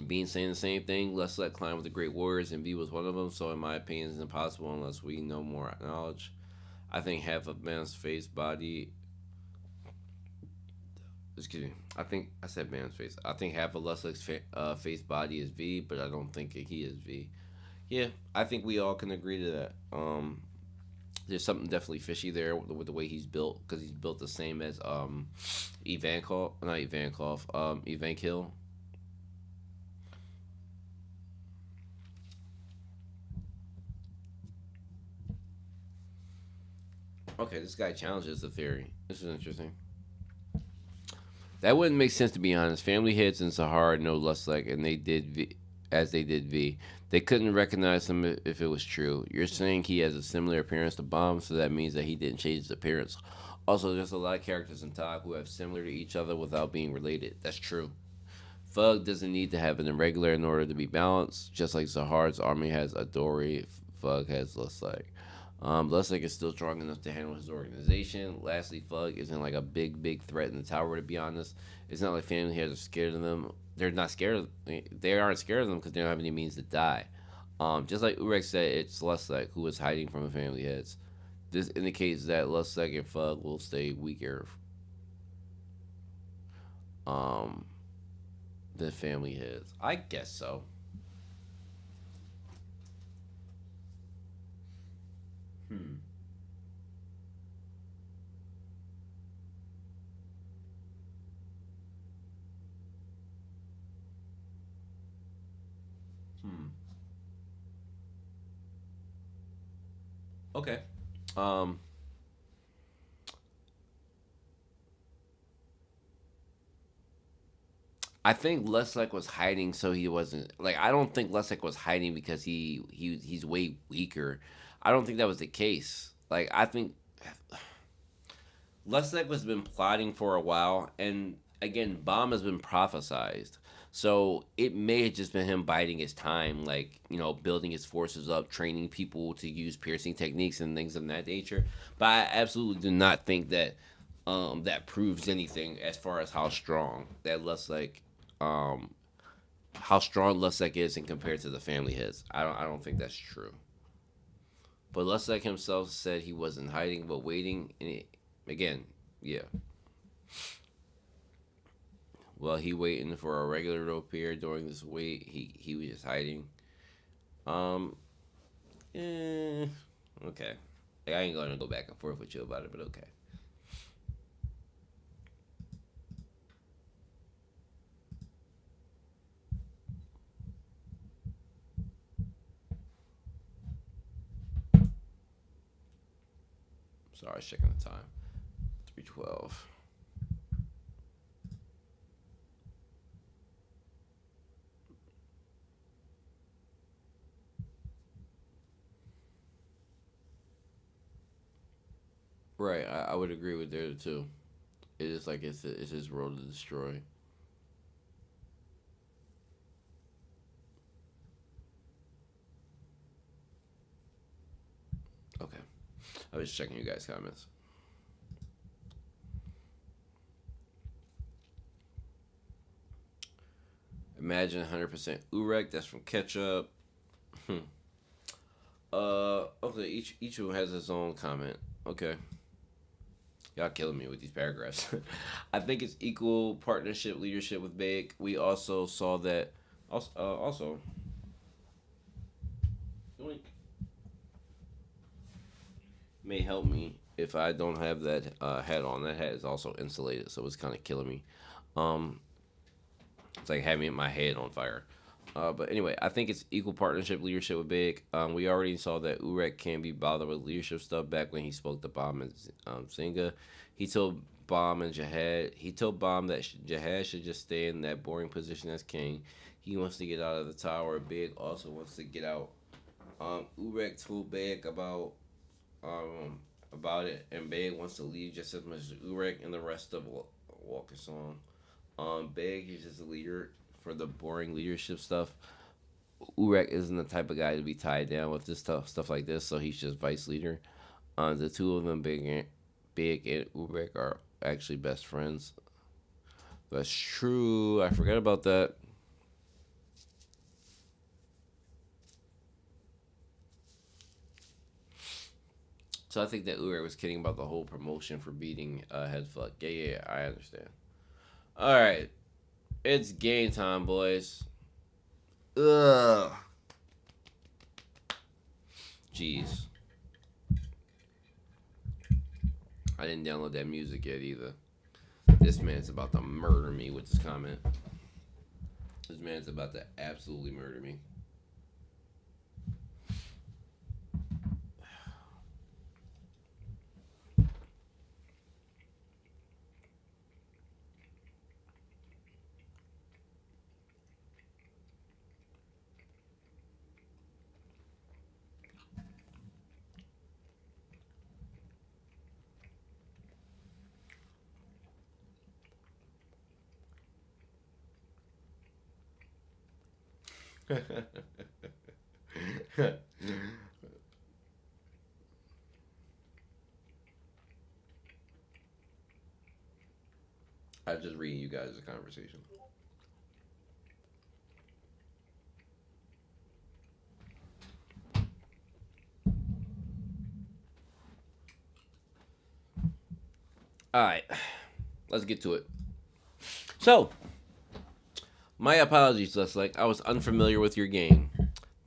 Being saying the same thing, Lustig climbed with the great warriors, and V was one of them. So in my opinion, it's impossible unless we know more knowledge. I think half of man's face body. Excuse me. I think I said man's face. I think half of Lustig's face body is V, but I don't think he is V. Yeah, I think we all can agree to that. There's something definitely fishy there with the way he's built, because he's built the same as Ivankov, not Ivankov, Ivankill. Okay, this guy challenges the theory. This is interesting. That wouldn't make sense, to be honest. Family heads in Sahara know Lustig, and they did V, as they did V. They couldn't recognize him if it was true. You're saying he has a similar appearance to Bomb, so that means that he didn't change his appearance. Also, there's a lot of characters in Tog who have similar to each other without being related. That's true. Fug doesn't need to have an irregular in order to be balanced, just like Zahar's army has Adori, Fug has Lustig. Lustig is still strong enough to handle his organization. Lastly, Fug isn't like a big threat in the tower, to be honest. It's not like family heads are scared of them. They're not scared of They aren't scared of them because they don't have any means to die. Just like Urek said, it's Lustig who is hiding from the family heads. This indicates that Lustig and Fug will stay weaker um, than family heads. I guess so. Hmm. Hmm. Okay. Um. I think Lustig was hiding, so he wasn't like. I don't think Lustig was hiding because he's way weaker. I don't think that was the case. Like I think Lustig has been plotting for a while, and again, Bomb has been prophesized. So it may have just been him biding his time, like building his forces up, training people to use piercing techniques and things of that nature. But I absolutely do not think that that proves anything as far as um, how strong Lustig is in compared to the family heads. I don't think that's true. But Lustig himself said he wasn't hiding but waiting, and again, yeah. Well, he waiting for a regular to appear during this wait. He was just hiding. Um, eh, okay. Like, I ain't gonna go back and forth with you about it, but okay. Sorry, I was checking the time. 3:12. Right, I would agree with there too. It is like it's his role to destroy. Okay, I was checking you guys' comments. Imagine 100% Urek. That's from Ketchup. Okay. Each one has his own comment. Okay. Y'all killing me with these paragraphs. I think it's equal partnership leadership with Big. We also saw that. Also, Yoink. May help me if I don't have that hat on. That hat is also insulated, so it's kind of killing me. Um, it's like having my head on fire. But anyway, I think it's equal partnership leadership with Big. We already saw that Urek can't be bothered with leadership stuff back when he spoke to Bomb and Zinga. He told Bomb and Jihad. He told Bomb that Jihad should just stay in that boring position as king. He wants to get out of the tower. Big also wants to get out. Urek told Big about it, and Big wants to leave just as much as Urek and the rest of Walker Song. Big is just a leader for the boring leadership stuff. Urek isn't the type of guy to be tied down with this stuff like this, so he's just vice leader. The two of them, Big and Urek, are actually best friends. That's true. I forgot about that. So I think that Urek was kidding about the whole promotion for beating Headfuck. Yeah, I understand. All right. It's game time, boys. Ugh. Jeez. I didn't download that music yet either. This man's about to murder me with this comment. This man's about to absolutely murder me. I just reading you guys a conversation. All right, let's get to it. So, my apologies, Leslie. I was unfamiliar with your game.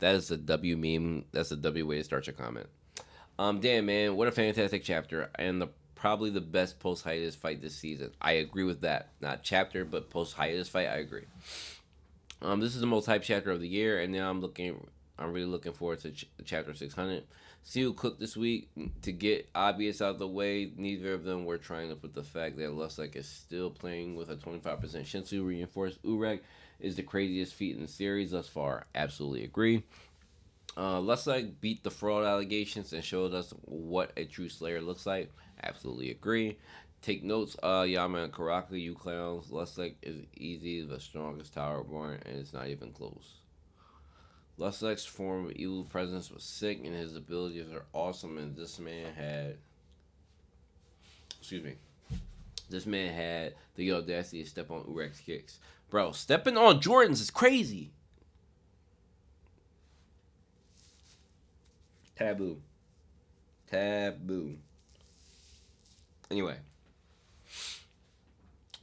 That is a W meme. That's a W way to start your comment. Damn man, what a fantastic chapter, and probably the best post hiatus fight this season. I agree with that. Not chapter, but post hiatus fight. I agree. This is the most hyped chapter of the year, and now I'm really looking forward to chapter 600. See who cooked this week. To get obvious out of the way, neither of them were trying to put the fact that Lustek is still playing with a 25% Shinsu reinforced Urek is the craziest feat in the series thus far. Absolutely agree. Lustek beat the fraud allegations and showed us what a true Slayer looks like. Absolutely agree. Take notes, Yama and Karaka, you clowns. Lustek is easy the strongest tower born, and it's not even close. Lustek's form of evil presence was sick, and his abilities are awesome. And this man had the audacity to step on Urek's kicks. Bro, stepping on Jordan's is crazy. Taboo. Anyway.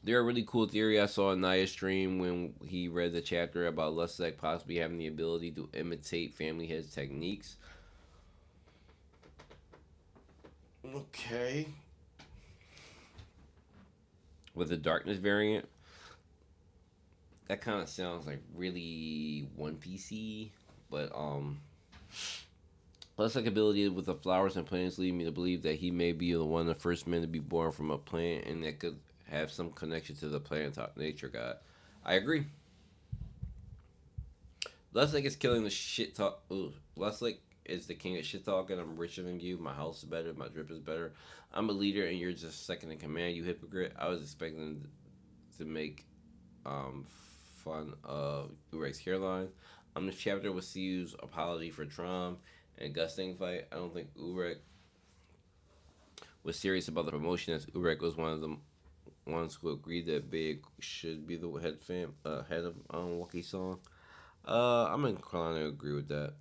There a really cool theory I saw in Naya's stream when he read the chapter about Lustek possibly having the ability to imitate Family Head's techniques. Okay. With the Darkness variant. That kind of sounds like really One Piece-y, but Plus, like ability with the flowers and plants lead me to believe that he may be the one of the first men to be born from a plant, and that could have some connection to the plant nature god. I agree. Lustig is killing the shit talk. Ooh, Lustig is the king of shit talk, and I'm richer than you. My house is better. My drip is better. I'm a leader, and you're just second in command. You hypocrite. I was expecting to make um, fun of Urek's hairline. This chapter was Siu's apology for Trom and Gusting fight. I don't think Urek was serious about the promotion, as Urek was one of the ones who agreed that Big should be the head of Wookiee Song. I'm inclined to agree with that.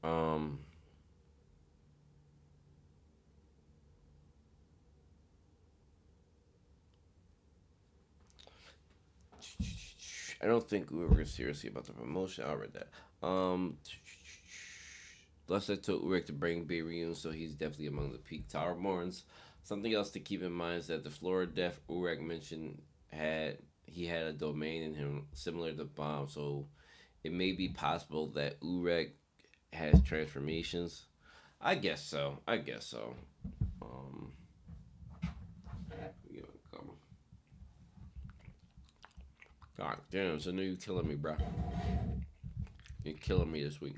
Um, I don't think we were seriously about the promotion. I read that. Lustig told Urek to bring Beirut, so he's definitely among the peak Towerborns. Something else to keep in mind is that the Flora Death Urek mentioned had a domain in him similar to Bomb, so it may be possible that Urek has transformations. I guess so. Um, God damn, so you're killing me, bro. You're killing me this week.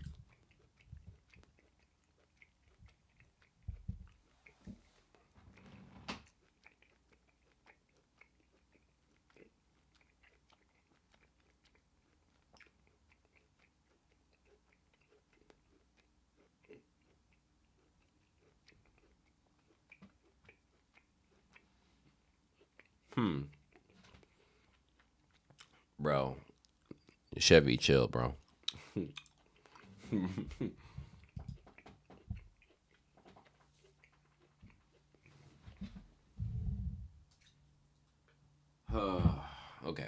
Bro. Chevy, chill, bro. Okay.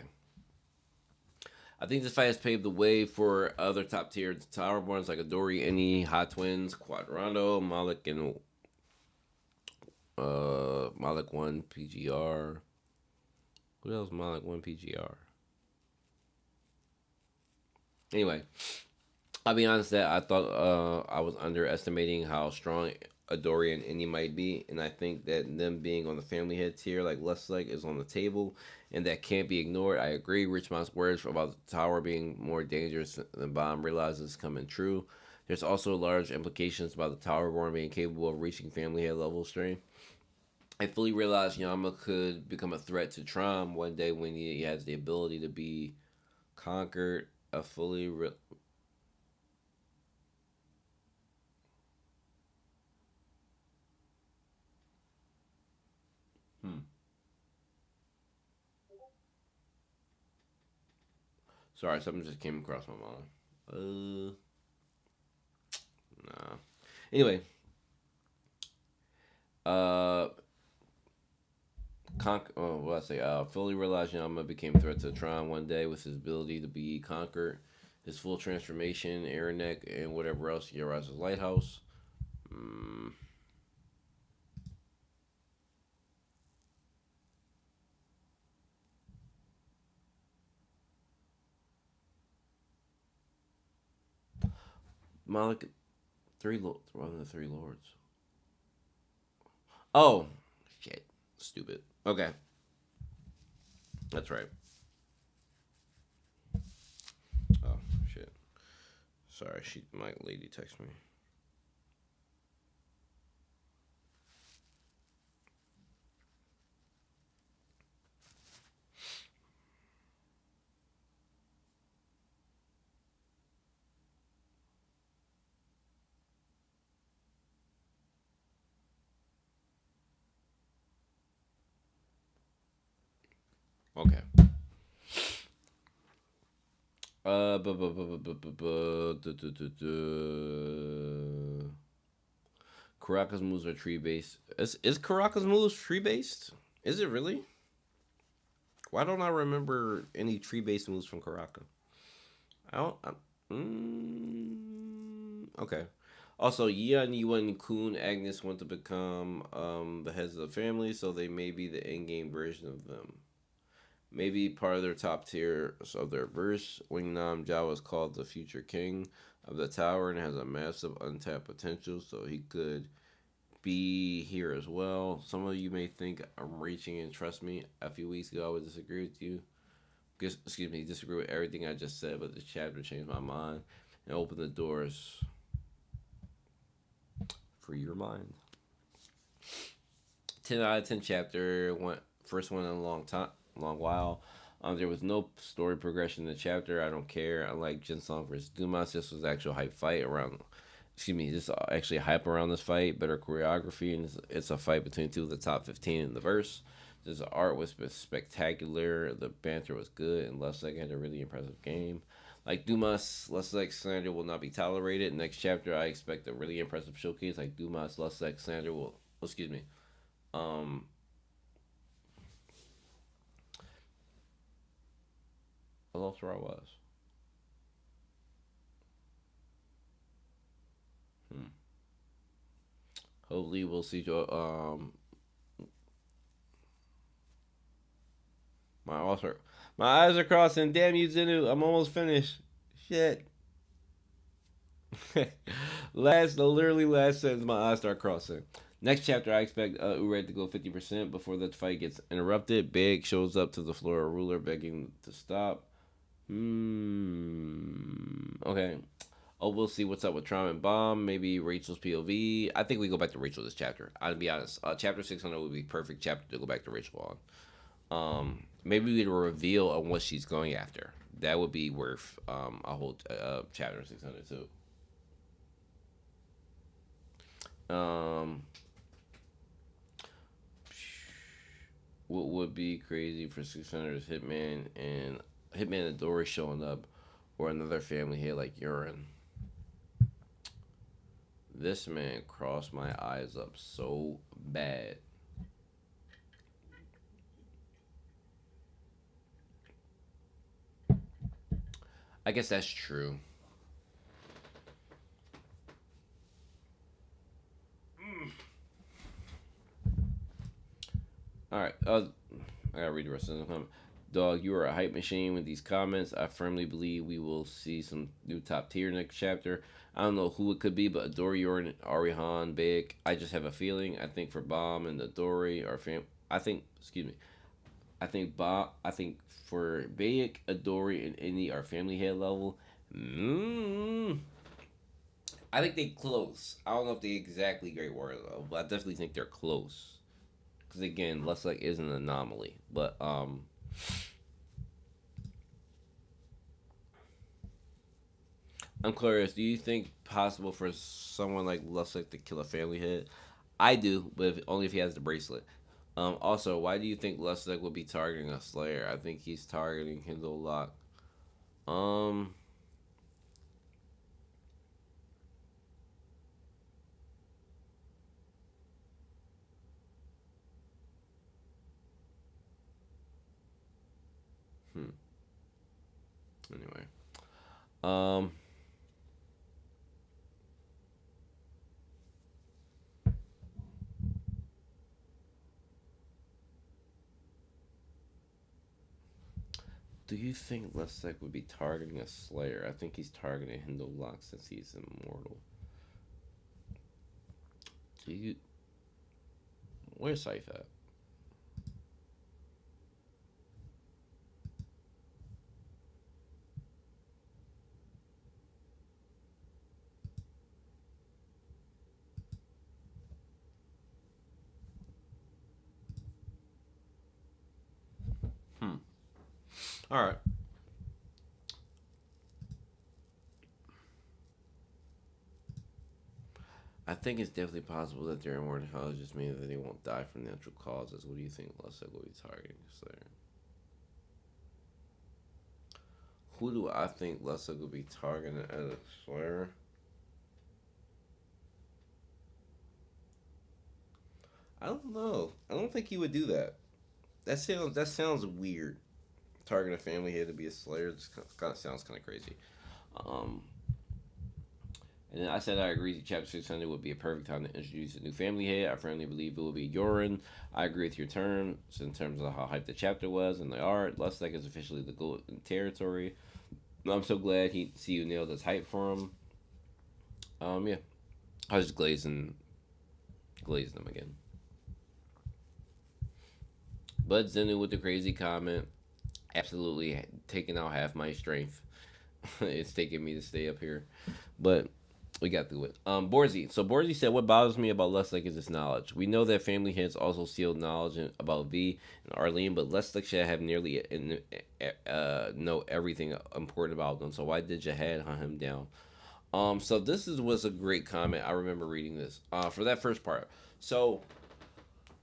I think this fight has paved the way for other top tier Towerborns like Adori, Any, Hot Twins, Quadrando, Malik, and Malik 1 PGR. Who else Malik 1 PGR? Anyway, I'll be honest that I thought I was underestimating how strong Adori and Indy might be, and I think that them being on the family head tier like Lustig is on the table, and that can't be ignored. I agree. Richmond's words about the tower being more dangerous than Bomb realizes coming true. There's also large implications about the tower born being capable of reaching family head level strength. I fully realize Yama could become a threat to Trom one day when he has the ability to be conquered. A fully Sorry, something just came across my mind. Nah. Anyway, uh, what I say? Fully realized Yama became a threat to Tron one day with his ability to be conquered, his full transformation, Aranek, and whatever else he arrives as Lighthouse. Mm. Malik, one of the three lords. Oh, shit, stupid. Okay, that's right. Oh shit. Sorry, my lady texted me. Okay. Caracas moves are tree based. Is Caracas moves tree based? Is it really? Why don't I remember any tree based moves from Caracas? I don't. Okay. Also, Yan, Yuan, Kun, Agnes want to become the heads of the family, so they may be the in-game version of them. Maybe part of their top tier of their verse. Wingnam Jao is called the future king of the tower and has a massive untapped potential, so he could be here as well. Some of you may think I'm reaching, and trust me, a few weeks ago I would disagree with you. Excuse me, disagree with everything I just said, but this chapter changed my mind and opened the doors for your mind. 10 out of 10 chapter. First one in a long while. There was no story progression in the chapter. I don't care. Unlike Jinsong versus Dumas, this was actual hype fight around. Excuse me, this is actually hype around this fight. Better choreography, and it's a fight between two of the top 15 in the verse. The art was spectacular. The banter was good, and Lustig had a really impressive game. Like Dumas, Lustig slander will not be tolerated. Next chapter, I expect a really impressive showcase. Like Dumas, Lustig slander will. Excuse me. I lost where I was. Hopefully, we'll see. My eyes are crossing. Damn you, Zenu. I'm almost finished. Shit. Literally last sentence, my eyes start crossing. Next chapter, I expect Ured to go 50% before the fight gets interrupted. Big shows up to the floor, ruler begging to stop. Okay. Oh, we'll see what's up with Tron and Bomb. Maybe Rachel's POV. I think we go back to Rachel this chapter. I'll be honest. Chapter 600 would be perfect chapter to go back to Rachel on. Maybe we'd reveal on what she's going after. That would be worth a whole chapter 600 too. What would be crazy for 600 is Hitman and Dory showing up, or another family here like Urine. This man crossed my eyes up so bad. I guess that's true. All right. I gotta read the rest of the comment. Dog, you are a hype machine with these comments. I firmly believe we will see some new top tier next chapter. I don't know who it could be, but Adori or Arihan, Big. I just have a feeling. I think for Bomb and Adori, our fam. I think for Bayek, Adori, and Indy are family head level. I think they close. I don't know if they exactly great word though, but I definitely think they're close. Because again, Lustig is an anomaly, but I'm curious. Do you think possible for someone like Lustig to kill a family head? I do, but only if he has the bracelet. Also, why do you think Lustig will be targeting a Slayer? I think he's targeting Hindle Lock. Um. Anyway. Um. Do you think Lustig would be targeting a Slayer? I think he's targeting Hindle Lock since he's immortal. Do you... Where's Scythe at? All right. I think it's definitely possible that their immortality just means that they won't die from natural causes. What do you think Lustig will be targeting Slayer? Who do I think Lustig will be targeting as a Slayer? I don't know. I don't think he would do that. That sounds weird. Target a family here to be a Slayer. This kind of sounds kind of crazy. Um, And then I said I agree that chapter 600 would be a perfect time to introduce a new family head. I firmly believe it will be Yoren. I agree with your terms in terms of how hyped the chapter was and the art. Lustek is officially the golden territory. I'm so glad he see you nailed his hype for him. Yeah. I was just glazing them again. But Zenu with the crazy comment, absolutely taking out half my strength. It's taking me to stay up here, but we got through it. Borzi. So Borzi said, "What bothers me about Lustig is his knowledge. We know that family heads also sealed knowledge about V and Arlene, but Lustig should have nearly know everything important about them. So why did Jahad hunt him down?" So this was a great comment. I remember reading this. For that first part. So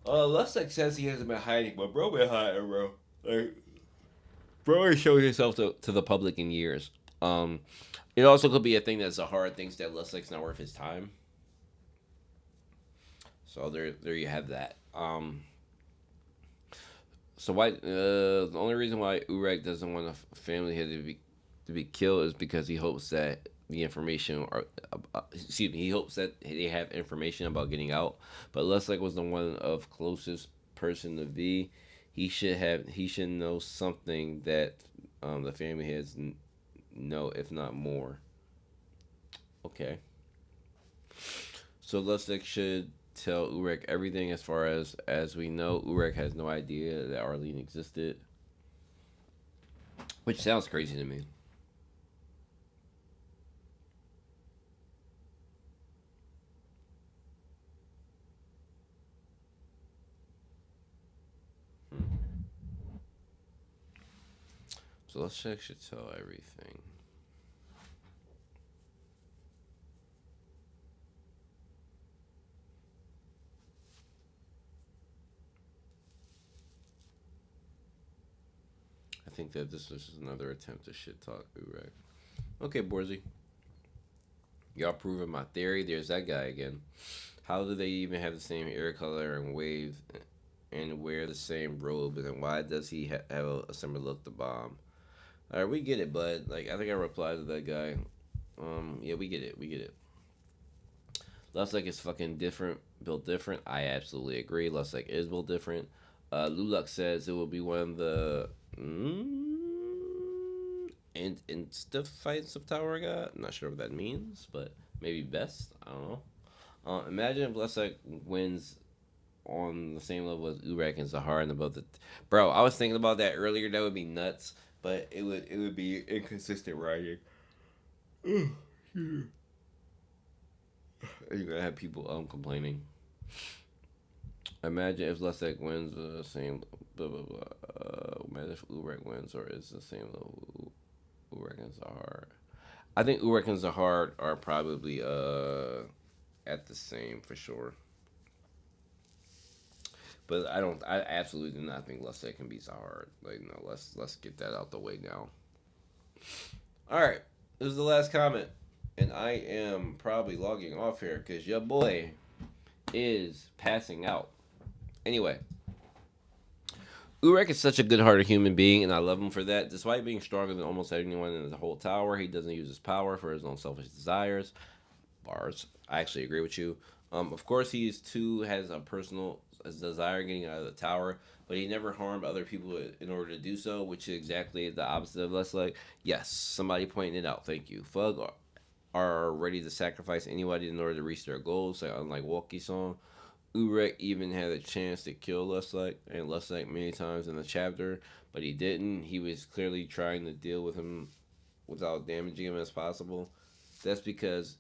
Lustig says he hasn't been hiding, but bro been hiding, bro. Like, bro ain't showed himself to the public in years. It also could be a thing that Zahara thinks that Lustig's not worth his time. So there you have that. So why the only reason why Urek doesn't want a family head to be killed is because he hopes that the information or excuse me, he hopes that they have information about getting out. But Lustig was the one of closest person to V. He should know something that the family heads know, if not more. Okay. So Lustig should tell Urek everything as far as we know. Urek has no idea that Arlene existed. Which sounds crazy to me. So Lustig should tell everything. I think that this is another attempt to shit talk Urek. Okay, Borzi. Y'all proving my theory. There's that guy again. How do they even have the same hair color and wave and wear the same robe? And then why does he have a similar look to Bomb? Alright, we get it, bud. Like, I think I replied to that guy. Yeah, we get it. We get it. Lustig is fucking different, built different. I absolutely agree. Lustig is built different. Lulak says it will be one of the insta fights of Tower God. I'm not sure what that means, but maybe best. I don't know. Imagine if Lustig wins on the same level as Urek and Zahar and above the. Bro, I was thinking about that earlier. That would be nuts, but it would be inconsistent writing. You're gonna have people complaining. Imagine if Lustig wins the same blah blah blah. Imagine if Urek wins or is the same level Urek and Zahar. I think Urek and Zahar are probably at the same for sure. But I absolutely do not think Lustig can beat Zahar. Like, no, let's get that out the way now. Alright. This is the last comment. And I am probably logging off here because your boy is passing out. Anyway, Urek is such a good-hearted human being, and I love him for that. Despite being stronger than almost anyone in the whole tower, he doesn't use his power for his own selfish desires. Bars. I actually agree with you. Of course, he has a personal desire getting out of the tower, but he never harmed other people in order to do so, which is exactly the opposite of Lustig. Yes, somebody pointing it out. Thank you. Fug are ready to sacrifice anybody in order to reach their goals, like unlike Walkie Song. Urek even had a chance to kill Lustig and Lustig many times in the chapter, but he didn't. He was clearly trying to deal with him without damaging him as possible. That's because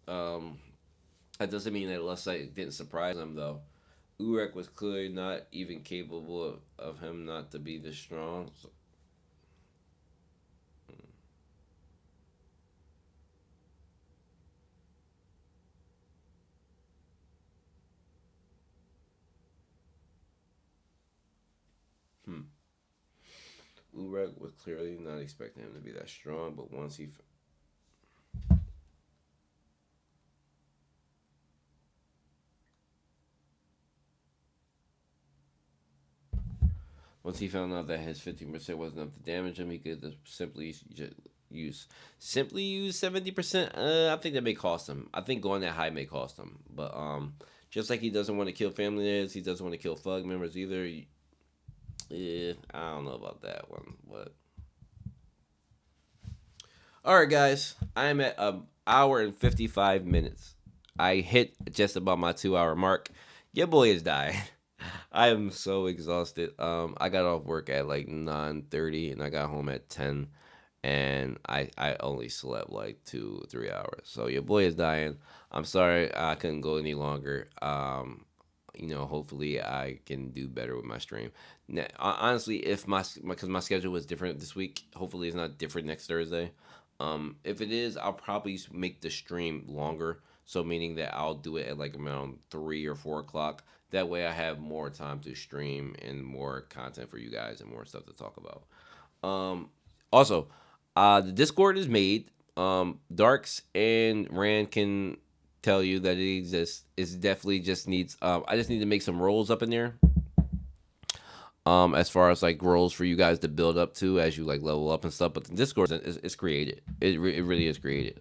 that doesn't mean that Lustig didn't surprise him, though. Urek was clearly not even capable of him not to be this strong. So, Urek was clearly not expecting him to be that strong, but once he Once he found out that his 15% wasn't enough to damage him, he could just use 70%. I think that may cost him. I think going that high may cost him. But just like he doesn't want to kill family members, he doesn't want to kill thug members either. Yeah, I don't know about that one, but all right, guys, I'm at an hour and 55 minutes. I hit just about my 2 hour mark. Your boy is dying. I am so exhausted. I got off work at like 9:30 and I got home at 10, and I only slept like 2-3 hours. So your boy is dying. I'm sorry I couldn't go any longer. Hopefully I can do better with my stream. Now, honestly, if because my schedule was different this week, hopefully it's not different next Thursday. If it is, I'll probably make the stream longer. So meaning that I'll do it at like around 3 or 4 o'clock. That way I have more time to stream and more content for you guys and more stuff to talk about. Also, the Discord is made. Darks and Rand can tell you that it exists. It definitely just needs. I just need to make some roles up in there. As far as like roles for you guys to build up to as you like level up and stuff. But the Discord is created. It really is created.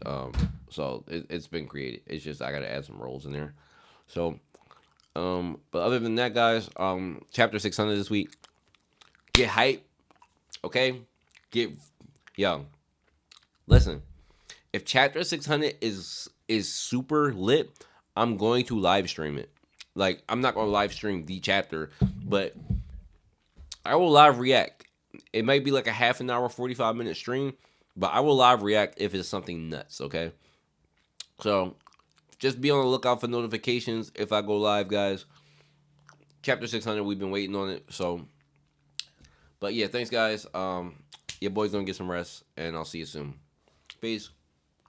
So it's been created. It's just I gotta add some roles in there. So, but other than that, guys, chapter 600 this week. Get hype, okay? Get young. Listen, if chapter 600 is super lit, I'm going to live stream it. Like, I'm not gonna live stream the chapter, but I will live react. It might be like a half an hour, 45-minute stream, but I will live react if it's something nuts, okay? So, just be on the lookout for notifications if I go live, guys. Chapter 600, we've been waiting on it, so. But yeah, thanks, guys. Your boy's gonna get some rest, and I'll see you soon. Peace.